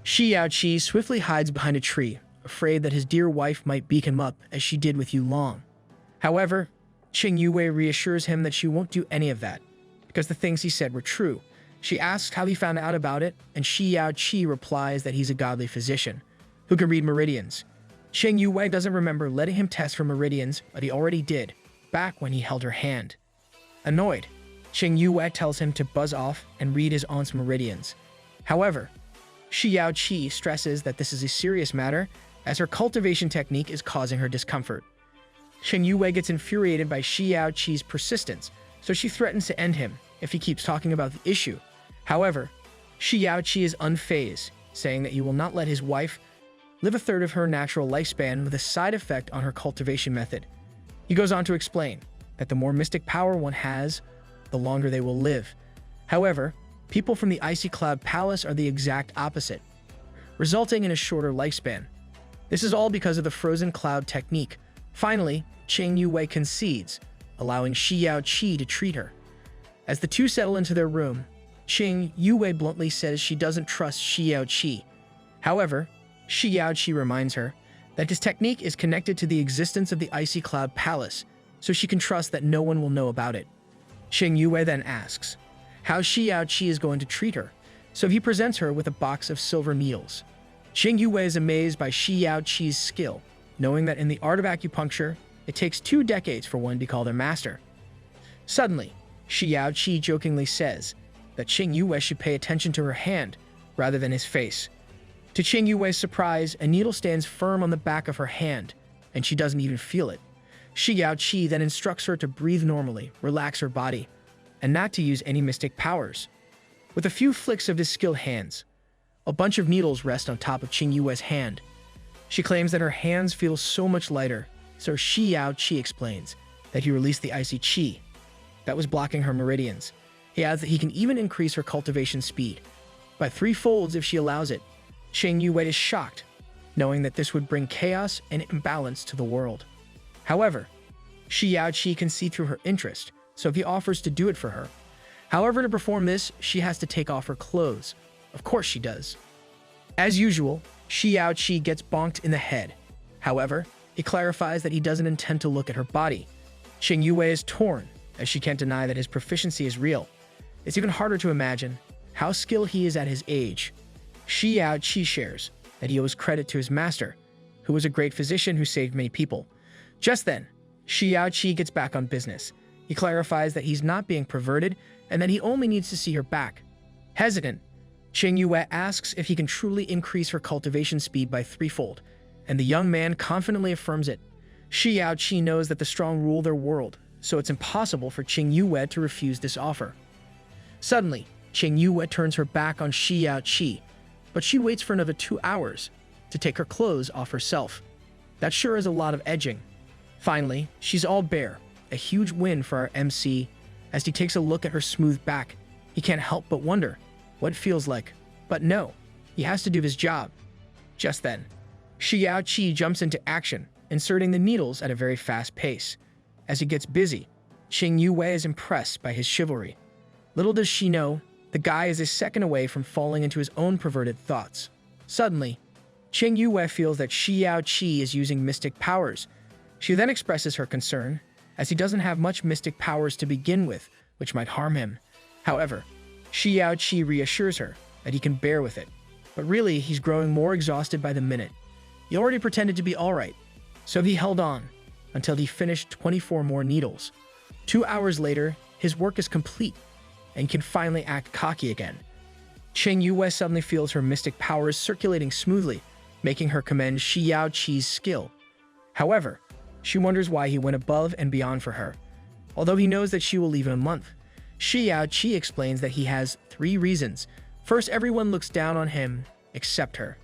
Xiao Che swiftly hides behind a tree, afraid that his dear wife might beat him up as she did with Yu Long. However, Ching Yu reassures him that she won't do any of that, because the things he said were true. She asks how he found out about it, and Xiao Che replies that he's a godly physician who can read Meridians. Ching Yu doesn't remember letting him test for Meridians, but he already did, back when he held her hand. Annoyed, Ching Yu tells him to buzz off and read his aunt's Meridians. However, Xiao Che stresses that this is a serious matter, as her cultivation technique is causing her discomfort. Ching Yu gets infuriated by Xiao Che's persistence, so she threatens to end him if he keeps talking about the issue. However, Xiao Che is unfazed, saying that he will not let his wife live a third of her natural lifespan with a side effect on her cultivation method. He goes on to explain that the more mystic power one has, the longer they will live. However, people from the Icy Cloud Palace are the exact opposite, resulting in a shorter lifespan. This is all because of the frozen cloud technique. Finally, Ching Yu concedes, allowing Xiao Che to treat her. As the two settle into their room, Ching Yu bluntly says she doesn't trust Xiao Che. However, Xiao Che reminds her that his technique is connected to the existence of the Icy Cloud Palace, so she can trust that no one will know about it. Ching Yu then asks how Xiao Che is going to treat her, so he presents her with a box of silver needles. Ching Yu is amazed by Xiao Che's skill, knowing that in the art of acupuncture, it takes 2 decades for one to be called a master. Suddenly, Xiao Che jokingly says that Ching Yu should pay attention to her hand rather than his face. To Ching Yu's surprise, a needle stands firm on the back of her hand, and she doesn't even feel it. Xiao Che then instructs her to breathe normally, relax her body, and not to use any mystic powers. With a few flicks of his skilled hands, a bunch of needles rest on top of Ching Yu's hand. She claims that her hands feel so much lighter, so Xiao Che explains that he released the icy chi that was blocking her meridians. He adds that he can even increase her cultivation speed by 3-folds if she allows it. Ching Yu is shocked, knowing that this would bring chaos and imbalance to the world. However, Xiao Che can see through her interest, so he offers to do it for her. However, to perform this, she has to take off her clothes. Of course she does. As usual, Xiao Che gets bonked in the head. However, he clarifies that he doesn't intend to look at her body. Ching Yu is torn, as she can't deny that his proficiency is real. It's even harder to imagine how skilled he is at his age. Xiao Che shares that he owes credit to his master, who was a great physician who saved many people. Just then, Xiao Che gets back on business. He clarifies that he's not being perverted and that he only needs to see her back. Hesitant, Ching Yu asks if he can truly increase her cultivation speed by 3-fold, and the young man confidently affirms it. Xiao Che knows that the strong rule their world, so it's impossible for Ching Yu to refuse this offer. Suddenly, Ching Yu turns her back on Xiao Che, but she waits for another 2 hours to take her clothes off herself. That sure is a lot of edging. Finally, she's all bare, a huge win for our MC. As he takes a look at her smooth back, he can't help but wonder what it feels like. But no, he has to do his job. Just then, Xiao Che jumps into action, inserting the needles at a very fast pace. As he gets busy, Ching Yu is impressed by his chivalry. Little does she know, the guy is a second away from falling into his own perverted thoughts. Suddenly, Ching Yu feels that Xiao Che is using mystic powers. She then expresses her concern, as he doesn't have much mystic powers to begin with, which might harm him. However, Xiao Che reassures her that he can bear with it. But really, he's growing more exhausted by the minute. He already pretended to be alright, so he held on until he finished 24 more needles. 2 hours later, his work is complete, and can finally act cocky again. Ching Yu suddenly feels her mystic powers circulating smoothly, making her commend Xiao Che's skill. However, she wonders why he went above and beyond for her. Although he knows that she will leave in a month, Xiao Che explains that he has 3 reasons First, everyone looks down on him except her.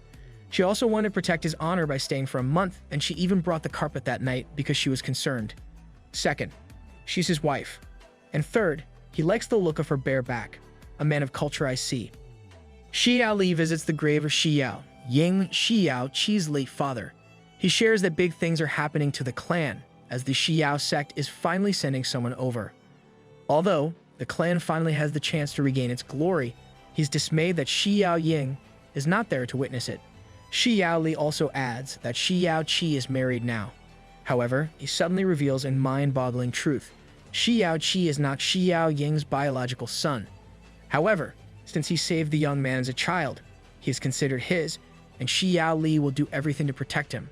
She also wanted to protect his honor by staying for a month, and she even brought the carpet that night because she was concerned. Second, she's his wife. And third, he likes the look of her bare back, a man of culture I see. Xiao Li visits the grave of Xiao, Xiao Chi's late father. He shares that big things are happening to the clan, as the Xiao sect is finally sending someone over. Although the clan finally has the chance to regain its glory, he's dismayed that Xiao Ying is not there to witness it. Xiao Li also adds that Xiao Chi is married now. However, he suddenly reveals a mind-boggling truth. Xiao Chi is not Xiao Ying's biological son. However, since he saved the young man as a child, he is considered his, and Xiao Li will do everything to protect him.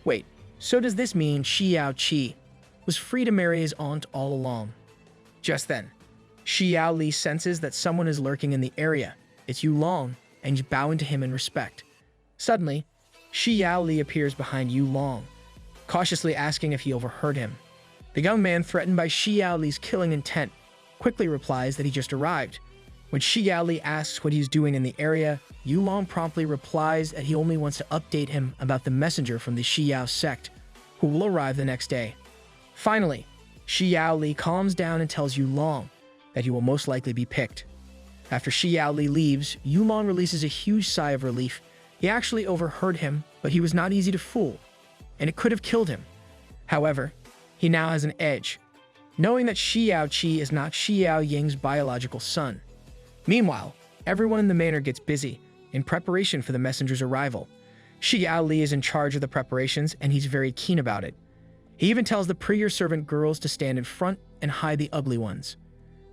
Wait, so does this mean Xiao Chi was free to marry his aunt all along? Just then, Xiao Li senses that someone is lurking in the area. It's Yu Long, and he's bowing to him in respect. Suddenly, Xiao Li appears behind Yu Long, cautiously asking if he overheard him. The young man, threatened by Xiao Li's killing intent, quickly replies that he just arrived. When Xiao Li asks what he's doing in the area, Yu Long promptly replies that he only wants to update him about the messenger from the Xiao sect, who will arrive the next day. Finally, Xiao Li calms down and tells Yu Long that he will most likely be picked. After Xiao Li leaves, Yu Long releases a huge sigh of relief. He actually overheard him, but he was not easy to fool, and it could have killed him. However, he now has an edge, knowing that Xiao Chi is not Xiao Ying's biological son. Meanwhile, everyone in the manor gets busy in preparation for the messenger's arrival. Xiao Li is in charge of the preparations, and he's very keen about it. He even tells the prettier servant girls to stand in front and hide the ugly ones.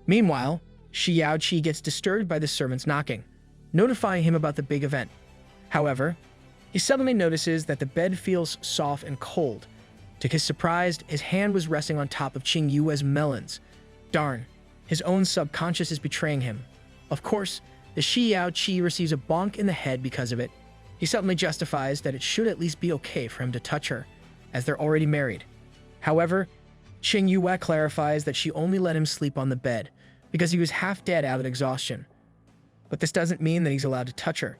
Meanwhile, Xiao Chi gets disturbed by the servants knocking, notifying him about the big event. However, he suddenly notices that the bed feels soft and cold. To his surprise, his hand was resting on top of Ching Yu's melons. Darn, his own subconscious is betraying him. Of course, the Xiao Chi receives a bonk in the head because of it. He suddenly justifies that it should at least be okay for him to touch her, as they're already married. However, Ching Yu clarifies that she only let him sleep on the bed because he was half dead out of exhaustion. But this doesn't mean that he's allowed to touch her.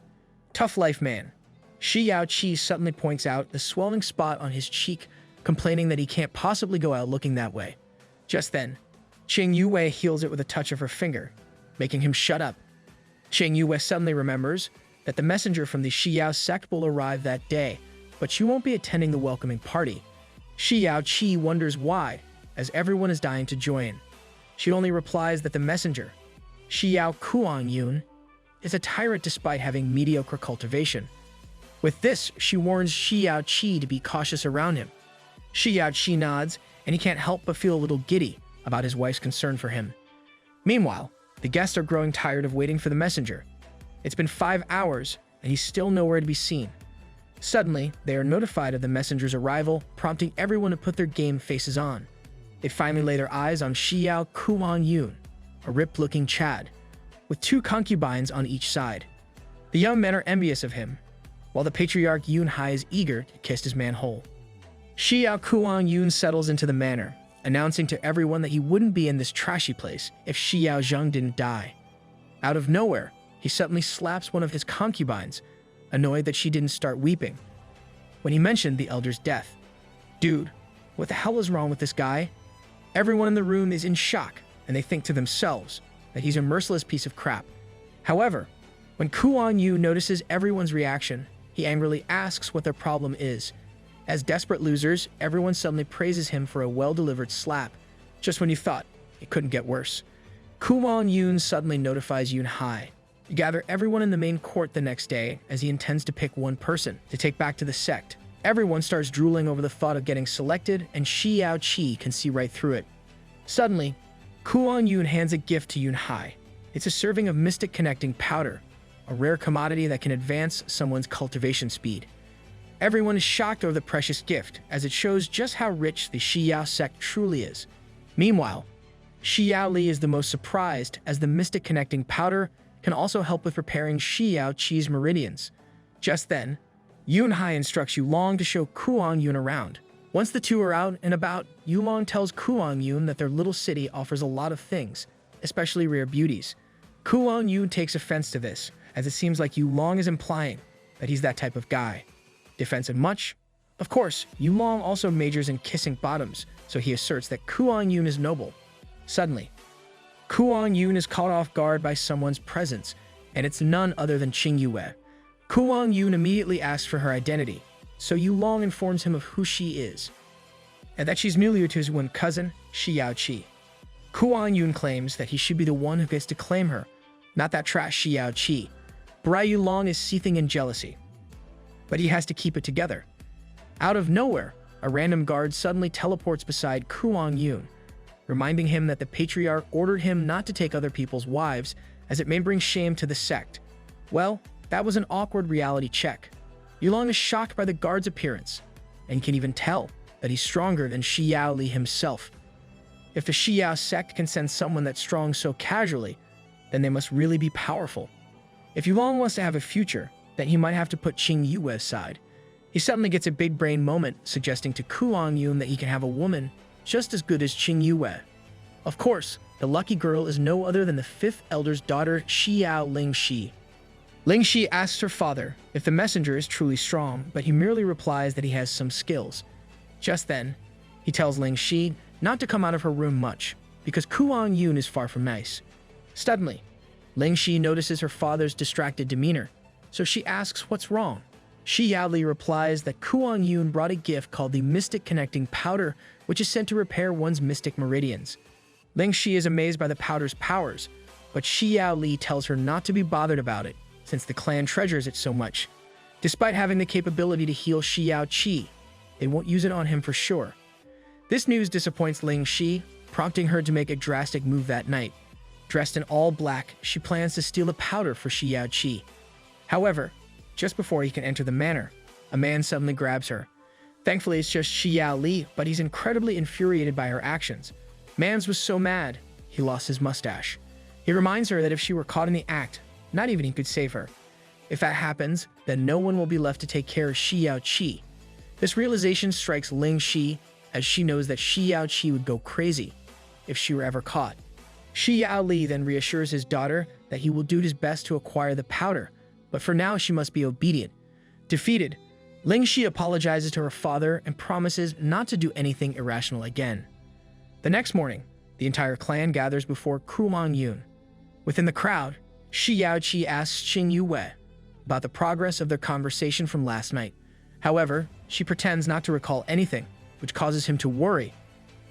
Tough life, man. Xiao Chi suddenly points out the swelling spot on his cheek, complaining that he can't possibly go out looking that way. Just then, Ching Yu heals it with a touch of her finger, making him shut up. Ching Yu suddenly remembers that the messenger from the Xiao sect will arrive that day, but she won't be attending the welcoming party. Xiao Chi wonders why, as everyone is dying to join. She only replies that the messenger, Xiao Yun, is a tyrant despite having mediocre cultivation. With this, she warns Xiao Chi to be cautious around him. Xiao Chi nods, and he can't help but feel a little giddy about his wife's concern for him. Meanwhile, the guests are growing tired of waiting for the messenger. It's been 5 hours, and he's still nowhere to be seen. Suddenly, they are notified of the messenger's arrival, prompting everyone to put their game faces on. They finally lay their eyes on Xiao Yun, a ripped-looking Chad, with 2 concubines on each side. The young men are envious of him, while the patriarch Yun Hai is eager to kiss his man whole. Xiao Yun settles into the manor, announcing to everyone that he wouldn't be in this trashy place if Xiao Zheng didn't die. Out of nowhere, he suddenly slaps one of his concubines, annoyed that she didn't start weeping when he mentioned the elder's death. Dude, what the hell is wrong with this guy? Everyone in the room is in shock, and they think to themselves that he's a merciless piece of crap. However, when Yu notices everyone's reaction, he angrily asks what their problem is. As desperate losers, everyone suddenly praises him for a well-delivered slap, just when you thought it couldn't get worse. Yun suddenly notifies Yun Hai to gather everyone in the main court the next day, as he intends to pick one person to take back to the sect. Everyone starts drooling over the thought of getting selected, and Xiao Chi can see right through it. Suddenly, Yun hands a gift to Yun Hai. It's a serving of mystic connecting powder, a rare commodity that can advance someone's cultivation speed. Everyone is shocked over the precious gift, as it shows just how rich the Xiao sect truly is. Meanwhile, Xiao Li is the most surprised, as the mystic connecting powder can also help with preparing Xiao Chi's Meridians. Just then, Yun Hai instructs Yu Long to show Yun around. Once the two are out and about, Yu Long tells Yun that their little city offers a lot of things, especially rare beauties. Yun takes offense to this, as it seems like Yu Long is implying that he's that type of guy. Defensive much? Of course, Yu Long also majors in kissing bottoms, so he asserts that Kuang Yun is noble. Suddenly, Kuang Yun is caught off guard by someone's presence, and it's none other than Ching Yu. Kuang Yun immediately asks for her identity, so Yu Long informs him of who she is, and that she's newly to his one cousin, Xiao Che. Kuang Yun claims that he should be the one who gets to claim her, not that trash Xiao Chi. But Yu Long is seething in jealousy, but he has to keep it together. Out of nowhere, a random guard suddenly teleports beside Kuang Yun, reminding him that the patriarch ordered him not to take other people's wives, as it may bring shame to the sect. Well, that was an awkward reality check. Yu Long is shocked by the guard's appearance, and can even tell that he's stronger than Xiao Li himself. If the Xiao sect can send someone that's strong so casually, then they must really be powerful. If Yu Long wants to have a future, then he might have to put Ching Yu aside. He suddenly gets a big brain moment, suggesting to Kuang Yun that he can have a woman just as good as Ching Yu. Of course, the lucky girl is no other than the fifth elder's daughter, Xiao Ling Shi. Ling Shi asks her father if the messenger is truly strong, but he merely replies that he has some skills. Just then, he tells Ling Shi not to come out of her room much, because Kuang Yun is far from nice. Suddenly, Ling Shi notices her father's distracted demeanor, so she asks what's wrong. Xiao Li replies that Kuang Yun brought a gift called the Mystic Connecting Powder, which is sent to repair one's mystic meridians. Ling Shi is amazed by the powder's powers, but Xiao Li tells her not to be bothered about it, since the clan treasures it so much. Despite having the capability to heal Xiao Chi, they won't use it on him for sure. This news disappoints Ling Shi, prompting her to make a drastic move that night. Dressed in all black, she plans to steal the powder for Xiao Chi. However, just before he can enter the manor, a man suddenly grabs her. Thankfully, it's just Xiao Li, but he's incredibly infuriated by her actions. Mans was so mad, he lost his mustache. He reminds her that if she were caught in the act, not even he could save her. If that happens, then no one will be left to take care of Xiao Chi. This realization strikes Ling Shi, as she knows that Xiao Chi would go crazy if she were ever caught. Xiao Li then reassures his daughter that he will do his best to acquire the powder, but for now she must be obedient. Defeated, Ling Shi apologizes to her father and promises not to do anything irrational again. The next morning, the entire clan gathers before Kuang Yun. Within the crowd, Xiao Chi asks Ching Yu about the progress of their conversation from last night. However, she pretends not to recall anything, which causes him to worry.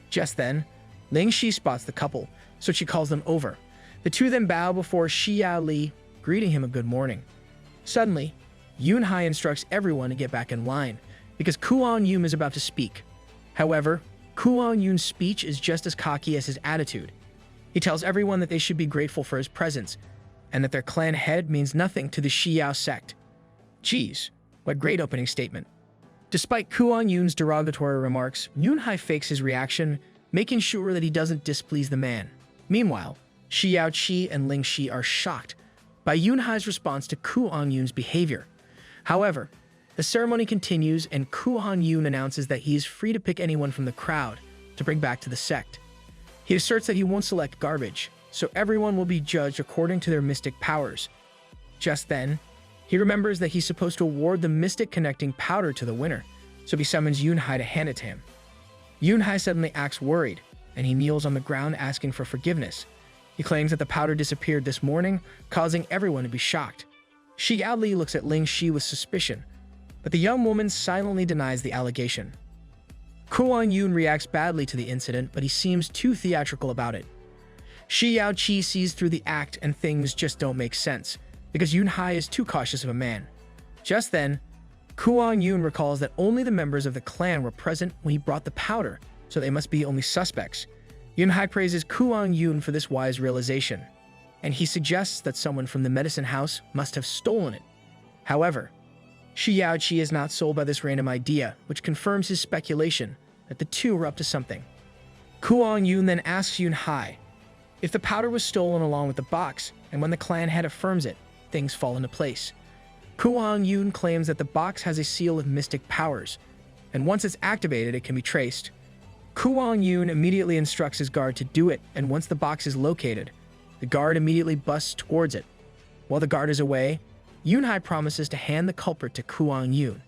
Just then, Ling Shi spots the couple, so she calls them over. The two then bow before Xiao Li, greeting him a good morning. Suddenly, Yun Hai instructs everyone to get back in line, because Kuang Yun is about to speak. However, Kuang Yun's speech is just as cocky as his attitude. He tells everyone that they should be grateful for his presence, and that their clan head means nothing to the Xiao sect. Geez, what great opening statement. Despite Kuang Yun's derogatory remarks, Yun Hai fakes his reaction, making sure that he doesn't displease the man. Meanwhile, Xiao Chi and Ling Shi are shocked by Yun Hai's response to Kuang Yun's behavior. However, the ceremony continues and Kuang Yun announces that he is free to pick anyone from the crowd to bring back to the sect. He asserts that he won't select garbage, so everyone will be judged according to their mystic powers. Just then, he remembers that he's supposed to award the Mystic Connecting Powder to the winner, so he summons Yun Hai to hand it to him. Yun Hai suddenly acts worried, and he kneels on the ground asking for forgiveness. He claims that the powder disappeared this morning, causing everyone to be shocked. Xiao Li looks at Ling Shi with suspicion, but the young woman silently denies the allegation. Kuang Yun reacts badly to the incident, but he seems too theatrical about it. Xiao Chi sees through the act and things just don't make sense, because Yun Hai is too cautious of a man. Just then, Kuang Yun recalls that only the members of the clan were present when he brought the powder, so they must be only suspects. Yun Hai praises Kuang Yun for this wise realization, and he suggests that someone from the medicine house must have stolen it. However, Xiao Chi is not sold by this random idea, which confirms his speculation that the two were up to something. Kuang Yun then asks Yun Hai if the powder was stolen along with the box, and when the clan head affirms it, things fall into place. Kuang Yun claims that the box has a seal of mystic powers, and once it's activated, it can be traced. Kuang Yun immediately instructs his guard to do it, and once the box is located, the guard immediately busts towards it. While the guard is away, Yunhai promises to hand the culprit to Kuang Yun,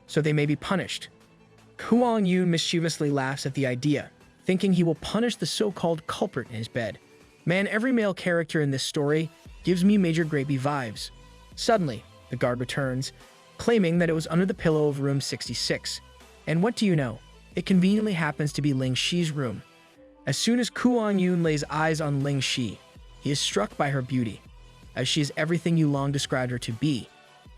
so they may be punished. Kuang Yun mischievously laughs at the idea, thinking he will punish the so-called culprit in his bed. Man, every male character in this story gives me Major Grapey vibes. Suddenly, the guard returns, claiming that it was under the pillow of room 66. And what do you know? It conveniently happens to be Ling Shi's room. As soon as Kuang Yun lays eyes on Ling Shi, he is struck by her beauty, as she is everything Yu Long described her to be.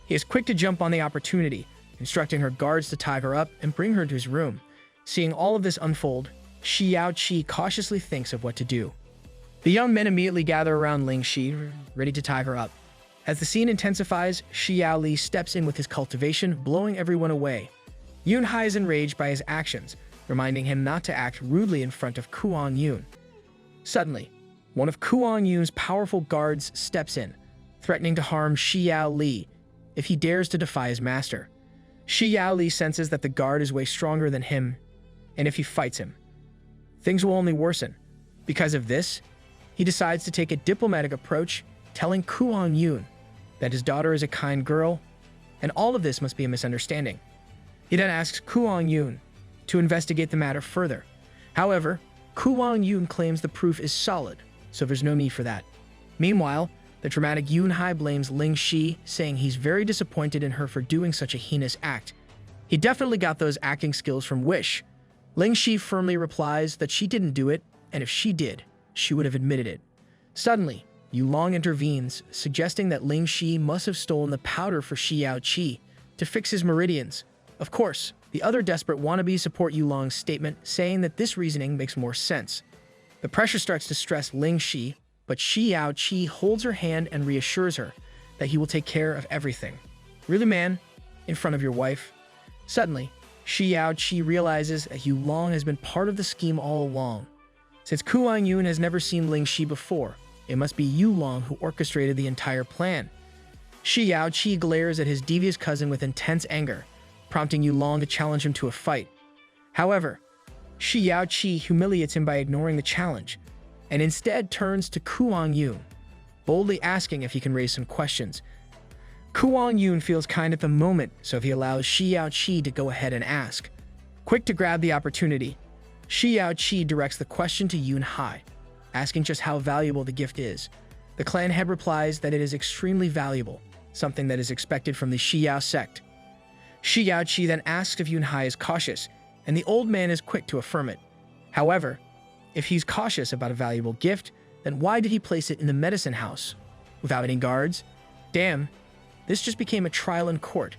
He is quick to jump on the opportunity, instructing her guards to tie her up and bring her to his room. Seeing all of this unfold, Xiao Che cautiously thinks of what to do. The young men immediately gather around Ling Shi, ready to tie her up. As the scene intensifies, Xiao Li steps in with his cultivation, blowing everyone away. Yunhai is enraged by his actions, reminding him not to act rudely in front of Kuang Yun. Suddenly, one of Kuang Yun's powerful guards steps in, threatening to harm Xiao Li if he dares to defy his master. Xiao Li senses that the guard is way stronger than him, and if he fights him, things will only worsen. Because of this, he decides to take a diplomatic approach, telling Kuang Yun that his daughter is a kind girl, and all of this must be a misunderstanding. He then asks Kuang Yun to investigate the matter further. However, Kuang Yun claims the proof is solid, so there's no need for that. Meanwhile, the dramatic Yunhai blames Ling Shi, saying he's very disappointed in her for doing such a heinous act. He definitely got those acting skills from Wish. Ling Shi firmly replies that she didn't do it, and if she did, she would have admitted it. Suddenly, Yu Long intervenes, suggesting that Ling Shi must have stolen the powder for Xiao Che to fix his Meridians. Of course, the other desperate wannabes support Yu Long's statement, saying that this reasoning makes more sense. The pressure starts to stress Ling Shi, but Xiao Che holds her hand and reassures her that he will take care of everything. Really, man? In front of your wife? Suddenly, Xiao Che realizes that Yu Long has been part of the scheme all along. Since Kuang Yun has never seen Ling Shi before, it must be Yu Long who orchestrated the entire plan. Xiao Che glares at his devious cousin with intense anger, prompting Yu Long to challenge him to a fight. However, Xiao Che humiliates him by ignoring the challenge, and instead turns to Kuang Yun, boldly asking if he can raise some questions. Kuang Yun feels kind at the moment, so he allows Xiao Che to go ahead and ask. Quick to grab the opportunity, Xiao Che directs the question to Yunhai, asking just how valuable the gift is. The clan head replies that it is extremely valuable, something that is expected from the Xiao sect. Xiao Che then asks if Yunhai is cautious, and the old man is quick to affirm it. However, if he's cautious about a valuable gift, then why did he place it in the medicine house? Without any guards? Damn, this just became a trial in court.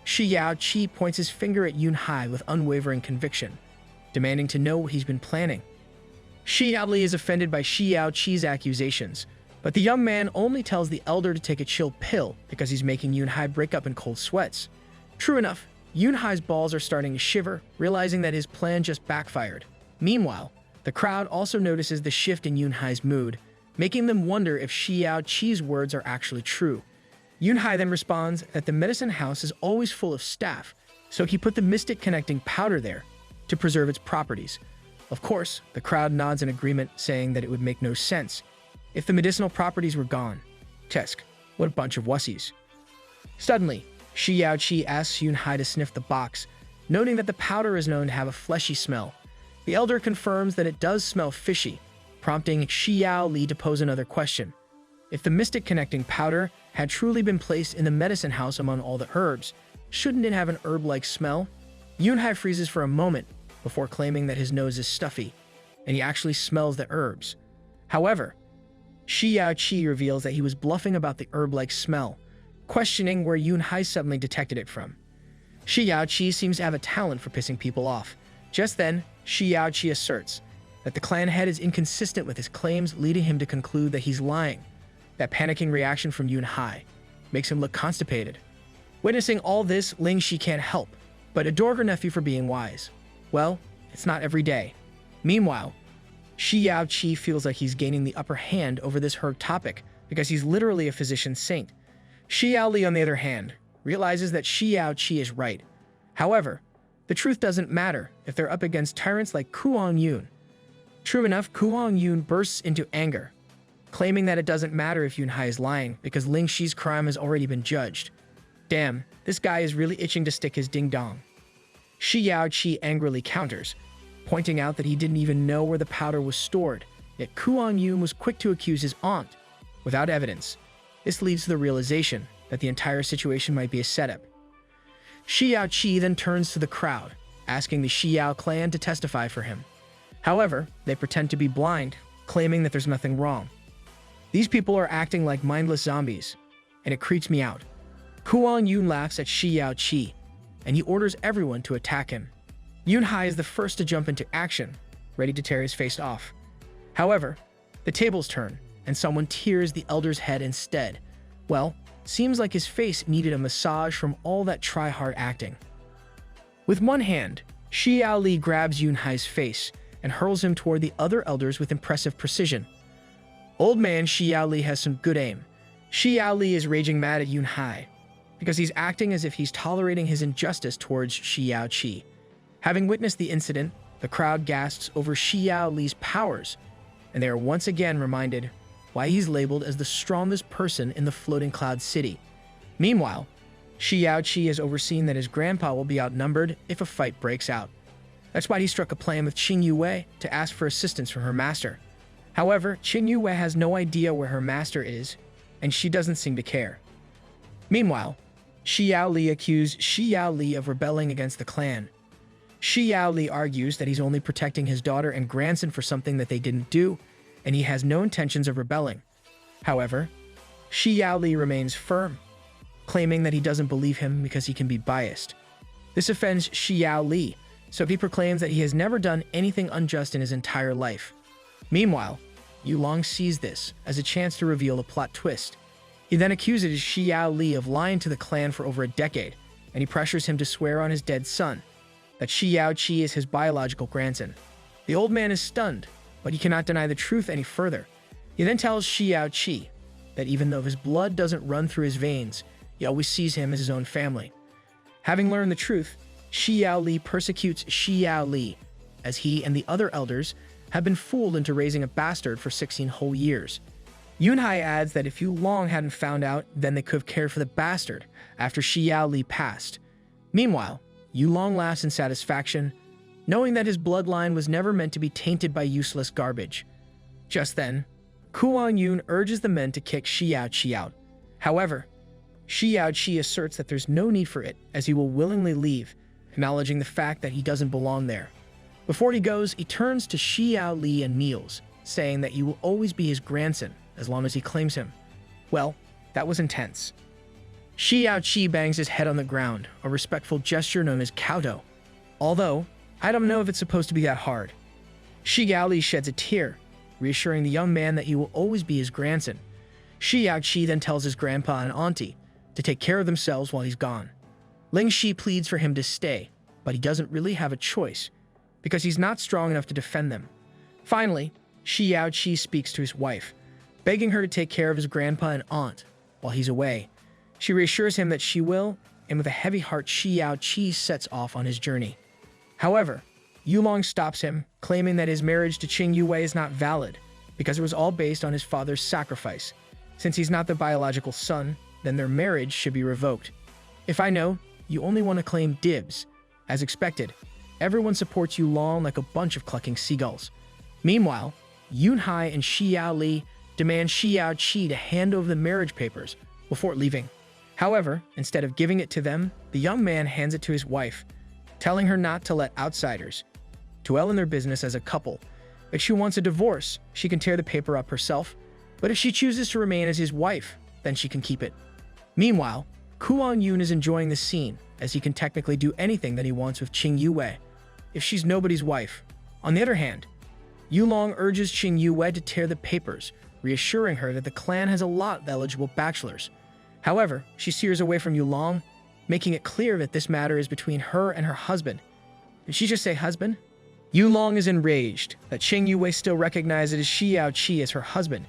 Xiao Che points his finger at Yunhai with unwavering conviction, demanding to know what he's been planning. Xiao Li is offended by Xiao Che's accusations, but the young man only tells the elder to take a chill pill because he's making Yunhai break up in cold sweats. True enough, Yunhai's balls are starting to shiver, realizing that his plan just backfired. Meanwhile, the crowd also notices the shift in Yunhai's mood, making them wonder if Xiao Che's words are actually true. Yunhai then responds that the medicine house is always full of staff, so he put the mystic connecting powder there to preserve its properties. Of course, the crowd nods in agreement, saying that it would make no sense if the medicinal properties were gone. Tesk, what a bunch of wussies. Suddenly, Xiao Che asks Yunhai to sniff the box, noting that the powder is known to have a fleshy smell. The elder confirms that it does smell fishy, prompting Xiao Li to pose another question. If the mystic connecting powder had truly been placed in the medicine house among all the herbs, shouldn't it have an herb-like smell? Yunhai freezes for a moment before claiming that his nose is stuffy, and he actually smells the herbs. However, Xiao Che reveals that he was bluffing about the herb-like smell, questioning where Yunhai suddenly detected it from. Xiao Che seems to have a talent for pissing people off. Just then, Xiao Che asserts that the clan head is inconsistent with his claims, leading him to conclude that he's lying. That panicking reaction from Yunhai makes him look constipated. Witnessing all this, Ling Shi can't help but adore her nephew for being wise. Well, it's not every day. Meanwhile, Xiao Che feels like he's gaining the upper hand over this herb topic because he's literally a physician saint. Xiao Li, on the other hand, realizes that Xiao Che is right. However, the truth doesn't matter if they're up against tyrants like Kuang Yun. True enough, Kuang Yun bursts into anger, claiming that it doesn't matter if Yunhai is lying because Ling Shi's crime has already been judged. Damn, this guy is really itching to stick his ding-dong. Xiao Che angrily counters, pointing out that he didn't even know where the powder was stored, yet Kuang Yun was quick to accuse his aunt, without evidence. This leads to the realization that the entire situation might be a setup. Xiao Che then turns to the crowd, asking the Xiao clan to testify for him. However, they pretend to be blind, claiming that there's nothing wrong. These people are acting like mindless zombies, and it creeps me out. Kuang Yun laughs at Xiao Che, and he orders everyone to attack him. Yunhai is the first to jump into action, ready to tear his face off. However, the tables turn, and someone tears the elder's head instead. Well, seems like his face needed a massage from all that try-hard acting. With one hand, Xiao Li grabs Yunhai's face and hurls him toward the other elders with impressive precision. Old man Xiao Li has some good aim. Xiao Li is raging mad at Yunhai, because he's acting as if he's tolerating his injustice towards Xiao Che. Having witnessed the incident, the crowd gasps over Xiao Li's powers, and they are once again reminded why he's labeled as the strongest person in the floating cloud city. Meanwhile, Xiao Che has overseen that his grandpa will be outnumbered if a fight breaks out. That's why he struck a plan with Ching Yu to ask for assistance from her master. However, Ching Yu has no idea where her master is, and she doesn't seem to care. Meanwhile, Xiao Li accused Xiao Li of rebelling against the clan. Xiao Li argues that he's only protecting his daughter and grandson for something that they didn't do, and he has no intentions of rebelling. However, Xiao Li remains firm, claiming that he doesn't believe him because he can be biased. This offends Xiao Li, so he proclaims that he has never done anything unjust in his entire life. Meanwhile, Yulong sees this as a chance to reveal a plot twist. He then accuses Xiao Li of lying to the clan for over a decade, and he pressures him to swear on his dead son that Xiao Che is his biological grandson. The old man is stunned, but he cannot deny the truth any further. He then tells Xiao Che that even though his blood doesn't run through his veins, he always sees him as his own family. Having learned the truth, Xiao Li persecutes Xiao Li, as he and the other elders have been fooled into raising a bastard for 16 whole years. Yunhai adds that if Yulong hadn't found out, then they could have cared for the bastard after Xiao Li passed. Meanwhile, Yulong laughs in satisfaction, knowing that his bloodline was never meant to be tainted by useless garbage. Just then, Kuang Yun urges the men to kick Xiao Che out. However, Xiao Che asserts that there's no need for it, as he will willingly leave, acknowledging the fact that he doesn't belong there. Before he goes, he turns to Xiao Li and kneels, saying that he will always be his grandson as long as he claims him. Well, that was intense. Xiao Che bangs his head on the ground, a respectful gesture known as kowtow. Although, I don't know if it's supposed to be that hard. Xiao Li sheds a tear, reassuring the young man that he will always be his grandson. Xiao Che then tells his grandpa and auntie to take care of themselves while he's gone. Ling Shi pleads for him to stay, but he doesn't really have a choice, because he's not strong enough to defend them. Finally, Xiao Che speaks to his wife, begging her to take care of his grandpa and aunt while he's away. She reassures him that she will, and with a heavy heart, Xiao Che sets off on his journey. However, Yulong stops him, claiming that his marriage to Ching Yu is not valid, because it was all based on his father's sacrifice. Since he's not the biological son, then their marriage should be revoked. If I know, you only want to claim dibs. As expected, everyone supports Yulong like a bunch of clucking seagulls. Meanwhile, Yunhai and Xiao Li demand Xiao Che to hand over the marriage papers before leaving. However, instead of giving it to them, the young man hands it to his wife, telling her not to let outsiders dwell in their business as a couple. If she wants a divorce, she can tear the paper up herself, but if she chooses to remain as his wife, then she can keep it. Meanwhile, Kuang Yun is enjoying the scene, as he can technically do anything that he wants with Ching Yu if she's nobody's wife. On the other hand, Yulong urges Ching Yu to tear the papers, reassuring her that the clan has a lot of eligible bachelors. However, she steers away from Yulong, making it clear that this matter is between her and her husband. Did she just say husband? Yulong is enraged that Ching Yu still recognizes Xiao Che as her husband.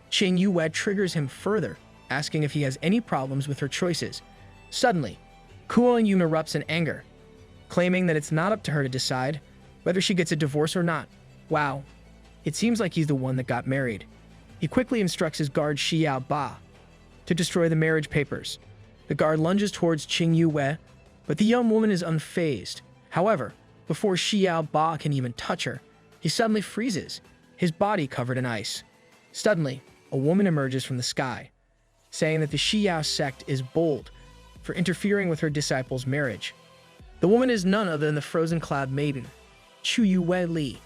Ching Yu triggers him further, asking if he has any problems with her choices. Suddenly, Kuang Yun erupts in anger, claiming that it's not up to her to decide whether she gets a divorce or not. Wow, it seems like he's the one that got married. He quickly instructs his guard Xiao Ba to destroy the marriage papers. The guard lunges towards Ching Yu, but the young woman is unfazed. However, before Xiao Ba can even touch her, he suddenly freezes, his body covered in ice. Suddenly, a woman emerges from the sky, saying that the Xiao sect is bold for interfering with her disciple's marriage. The woman is none other than the frozen cloud maiden, Chu Yue Li.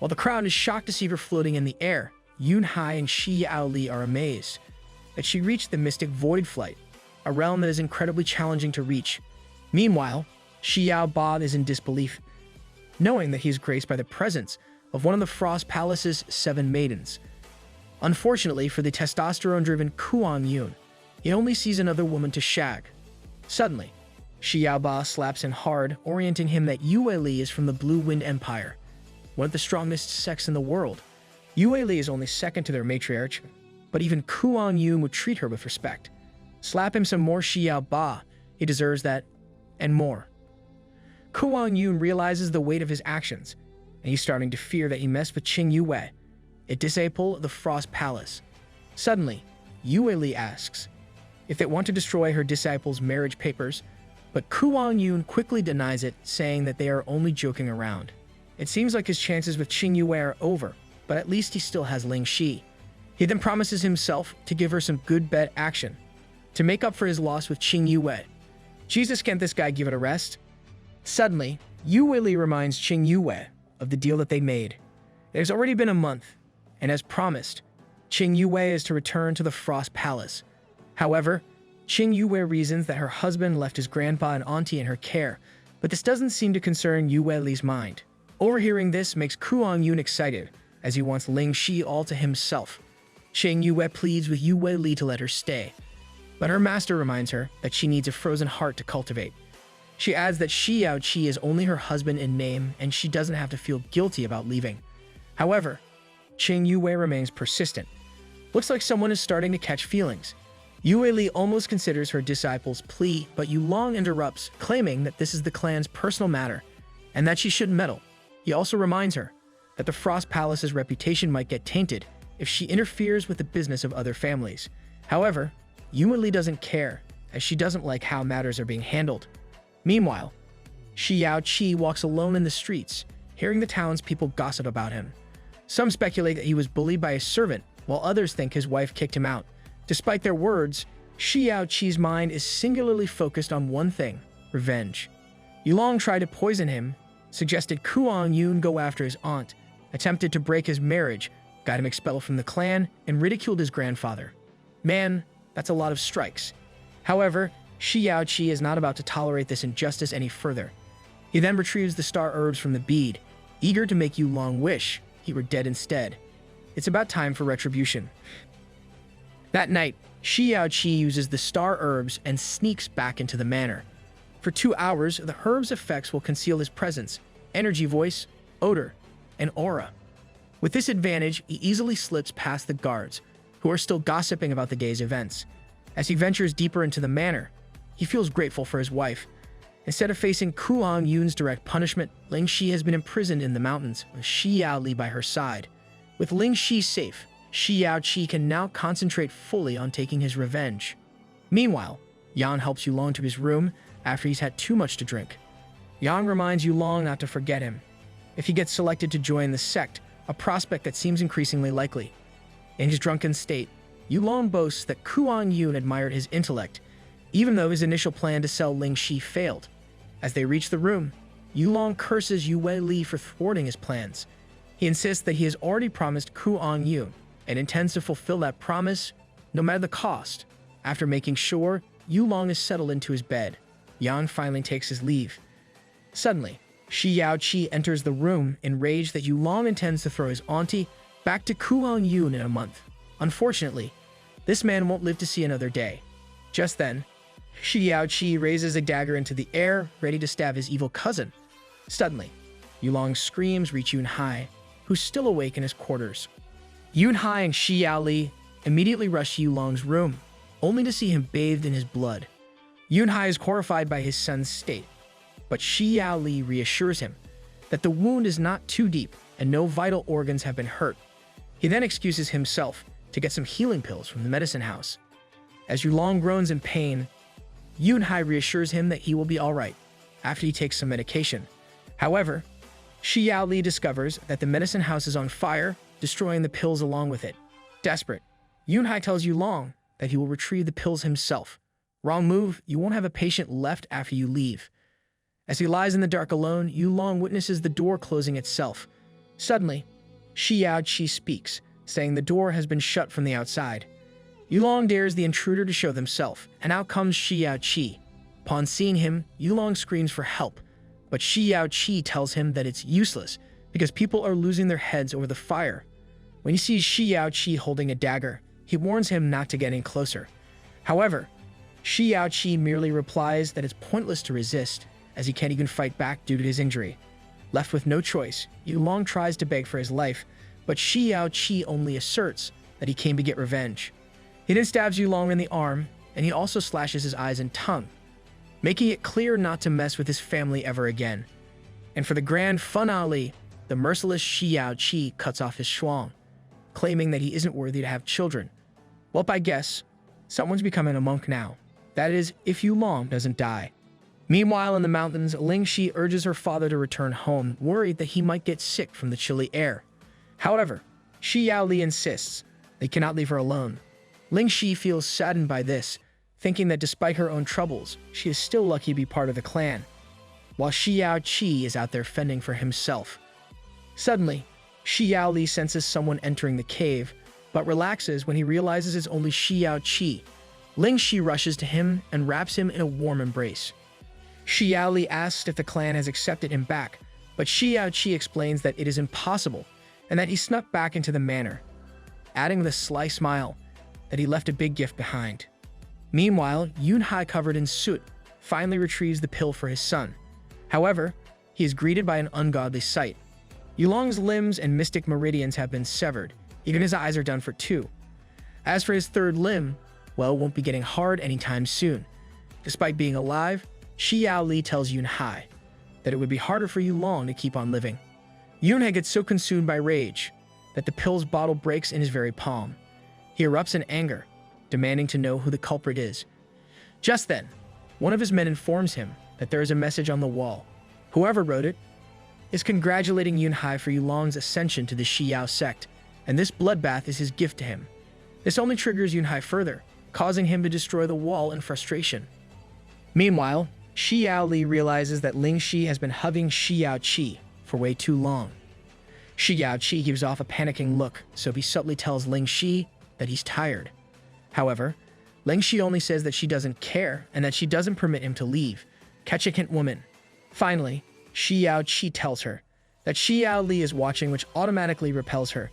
While the crowd is shocked to see her floating in the air, Yun Hai and Xiao Li are amazed that she reached the mystic void flight, a realm that is incredibly challenging to reach. Meanwhile, Xiao Ba is in disbelief, knowing that he is graced by the presence of one of the Frost Palace's 7 maidens. Unfortunately for the testosterone-driven Kuang Yun, he only sees another woman to shag. Suddenly, Xiao Ba slaps him hard, orienting him that Yue Li is from the Blue Wind Empire, one of the strongest sects in the world. Yue Li is only second to their matriarch, but even Kuang Yun would treat her with respect. Slap him some more Xiao Ba, he deserves that, and more. Kuang Yun realizes the weight of his actions, and he's starting to fear that he messed with Ching Yu, a disciple of the Frost Palace. Suddenly, Yue Li asks if they want to destroy her disciple's marriage papers, but Kuang Yun quickly denies it, saying that they are only joking around. It seems like his chances with Ching Yu are over, but at least he still has Ling Shi. He then promises himself to give her some good bet action to make up for his loss with Ching Yu. Jesus, can't this guy give it a rest? Suddenly, Yue Li reminds Ching Yu of the deal that they made. It has already been a month, and as promised, Ching Yu is to return to the Frost Palace. However, Ching Yu reasons that her husband left his grandpa and auntie in her care, but this doesn't seem to concern Yue Li's mind. Overhearing this makes Kuang Yun excited, as he wants Ling Shi all to himself. Ching Yu pleads with Yue Li to let her stay, but her master reminds her that she needs a frozen heart to cultivate. She adds that Xiao Chi is only her husband in name, and she doesn't have to feel guilty about leaving. However, Ching Yu remains persistent. Looks like someone is starting to catch feelings. Yue Li almost considers her disciple's plea, but Yulong interrupts, claiming that this is the clan's personal matter, and that she shouldn't meddle. He also reminds her that the Frost Palace's reputation might get tainted if she interferes with the business of other families. However, Yue Li doesn't care, as she doesn't like how matters are being handled. Meanwhile, Xiao Chi walks alone in the streets, hearing the townspeople gossip about him. Some speculate that he was bullied by a servant, while others think his wife kicked him out. Despite their words, Xiao Chi's mind is singularly focused on one thing: revenge. Yulong tried to poison him, suggested Kuang Yun go after his aunt, attempted to break his marriage, got him expelled from the clan, and ridiculed his grandfather. Man, that's a lot of strikes. However, Xiao Chi is not about to tolerate this injustice any further. He then retrieves the star herbs from the bead, eager to make Yulong wish he were dead instead. It's about time for retribution. That night, Xiao Chi uses the star herbs and sneaks back into the manor. For 2 hours, the herbs' effects will conceal his presence, energy, voice, odor, and aura. With this advantage, he easily slips past the guards, who are still gossiping about the day's events. As he ventures deeper into the manor, he feels grateful for his wife. Instead of facing Kuang Yun's direct punishment, Ling Shi has been imprisoned in the mountains, with Xiao Li by her side. With Ling Shi safe, Xiao Chi can now concentrate fully on taking his revenge. Meanwhile, Yan helps Yulong to his room after he's had too much to drink. Yang reminds Yulong not to forget him if he gets selected to join the sect, a prospect that seems increasingly likely. In his drunken state, Yulong boasts that Kuang Yun admired his intellect, even though his initial plan to sell Ling Shi failed. As they reach the room, Yulong curses Yue Li for thwarting his plans. He insists that he has already promised Kuang Yun and intends to fulfill that promise no matter the cost. After making sure Yulong is settled into his bed, Yang finally takes his leave. Suddenly, Xiao Chi enters the room, enraged that Yulong intends to throw his auntie back to Kuang Yun in a month. Unfortunately, this man won't live to see another day. Just then, Xiao Chi raises a dagger into the air, ready to stab his evil cousin. Suddenly, Yulong's screams reach Yun Hai, who's still awake in his quarters. Yun Hai and Xiao Li immediately rush to Yulong's room, only to see him bathed in his blood. Yun Hai is horrified by his son's state, but Xiao Li reassures him that the wound is not too deep and no vital organs have been hurt. He then excuses himself, to get some healing pills from the medicine house. As Yulong groans in pain, Yunhai reassures him that he will be alright after he takes some medication. However, Xiao Li discovers that the medicine house is on fire, destroying the pills along with it. Desperate, Yunhai tells Yulong that he will retrieve the pills himself. Wrong move, you won't have a patient left after you leave. As he lies in the dark alone, Yulong witnesses the door closing itself. Suddenly, Xiao Chi speaks, saying the door has been shut from the outside. Yulong dares the intruder to show themselves, and out comes Xiao Chi. Upon seeing him, Yulong screams for help, but Xiao Chi tells him that it's useless because people are losing their heads over the fire. When he sees Xiao Chi holding a dagger, he warns him not to get any closer. However, Xiao Chi merely replies that it's pointless to resist, as he can't even fight back due to his injury. Left with no choice, Yulong tries to beg for his life, but Xiao Chi only asserts that he came to get revenge. He then stabs Yulong in the arm, and he also slashes his eyes and tongue, making it clear not to mess with his family ever again. And for the grand finale, the merciless Xiao Chi cuts off his shuang, claiming that he isn't worthy to have children. Well, I guess someone's becoming a monk now. That is, if Yulong doesn't die. Meanwhile, in the mountains, Lingxi urges her father to return home, worried that he might get sick from the chilly air. However, Xiao Li insists they cannot leave her alone. Lingxi feels saddened by this, thinking that despite her own troubles, she is still lucky to be part of the clan, while Xiao Chi is out there fending for himself. Suddenly, Xiao Li senses someone entering the cave, but relaxes when he realizes it's only Xiao Chi. Lingxi rushes to him and wraps him in a warm embrace. Xiao Li asks if the clan has accepted him back, but Xiao Chi explains that it is impossible and that he snuck back into the manor, adding with a sly smile that he left a big gift behind. Meanwhile, Yunhai, covered in soot, finally retrieves the pill for his son. However, he is greeted by an ungodly sight. Yulong's limbs and mystic meridians have been severed, even his eyes are done for too. As for his third limb, well, won't be getting hard anytime soon. Despite being alive, Xiao Li tells Yunhai that it would be harder for Yulong to keep on living. Yunhai gets so consumed by rage that the pill's bottle breaks in his very palm. He erupts in anger, demanding to know who the culprit is. Just then, one of his men informs him that there is a message on the wall. Whoever wrote it is congratulating Yunhai for Yulong's ascension to the Xiao sect, and this bloodbath is his gift to him. This only triggers Yunhai further, causing him to destroy the wall in frustration. Meanwhile, Xiao Li realizes that Lingxi has been hugging Xiao Chi for way too long. Xiao Chi gives off a panicking look, so he subtly tells Lingxi that he's tired. However, Lingxi only says that she doesn't care and that she doesn't permit him to leave. Catch a hint, woman. Finally, Xiao Chi tells her that Xiao Li is watching, which automatically repels her.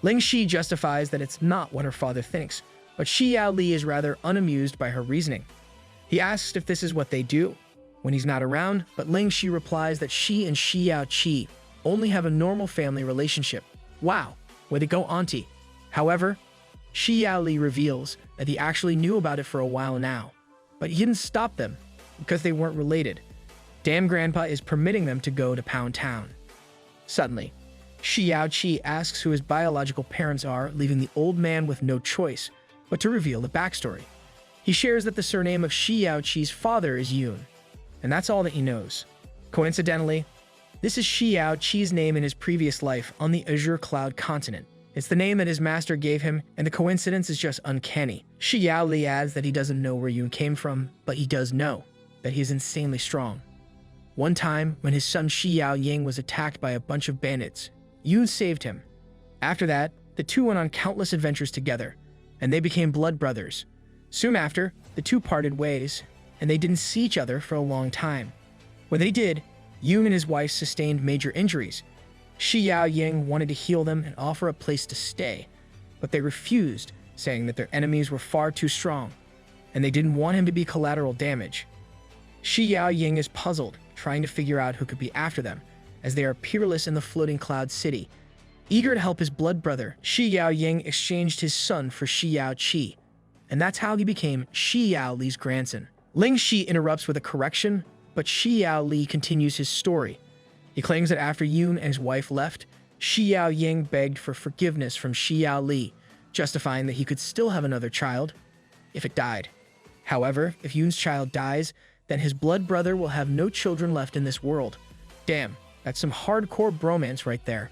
Lingxi justifies that it's not what her father thinks, but Xiao Li is rather unamused by her reasoning. He asks if this is what they do when he's not around, but Lingxi replies that she and Xiao Chi only have a normal family relationship. Wow, way to go, auntie. However, Xiao Li reveals that he actually knew about it for a while now, but he didn't stop them because they weren't related. Damn grandpa is permitting them to go to Pound Town. Suddenly, Xiao Chi asks who his biological parents are, leaving the old man with no choice but to reveal the backstory. He shares that the surname of Xiao Chi's father is Yun, and that's all that he knows. Coincidentally, this is Xiao Chi's name in his previous life on the Azure Cloud continent. It's the name that his master gave him, and the coincidence is just uncanny. Xiao Li adds that he doesn't know where Yun came from, but he does know that he is insanely strong. One time, when his son Xiao Ying was attacked by a bunch of bandits, Yun saved him. After that, the two went on countless adventures together, and they became blood brothers. Soon after, the two parted ways, and they didn't see each other for a long time. When they did, Yun and his wife sustained major injuries. Xiao Ying wanted to heal them and offer a place to stay, but they refused, saying that their enemies were far too strong, and they didn't want him to be collateral damage. Xiao Ying is puzzled, trying to figure out who could be after them, as they are peerless in the floating cloud city. Eager to help his blood brother, Xiao Ying exchanged his son for Xiao Chi, and that's how he became Xiao Li's grandson. Lingxi interrupts with a correction, but Xiao Li continues his story. He claims that after Yun and his wife left, Xiao Ying begged for forgiveness from Xiao Li justifying that he could still have another child if it died. However, if Yoon's child dies, then his blood brother will have no children left in this world. Damn, that's some hardcore bromance right there.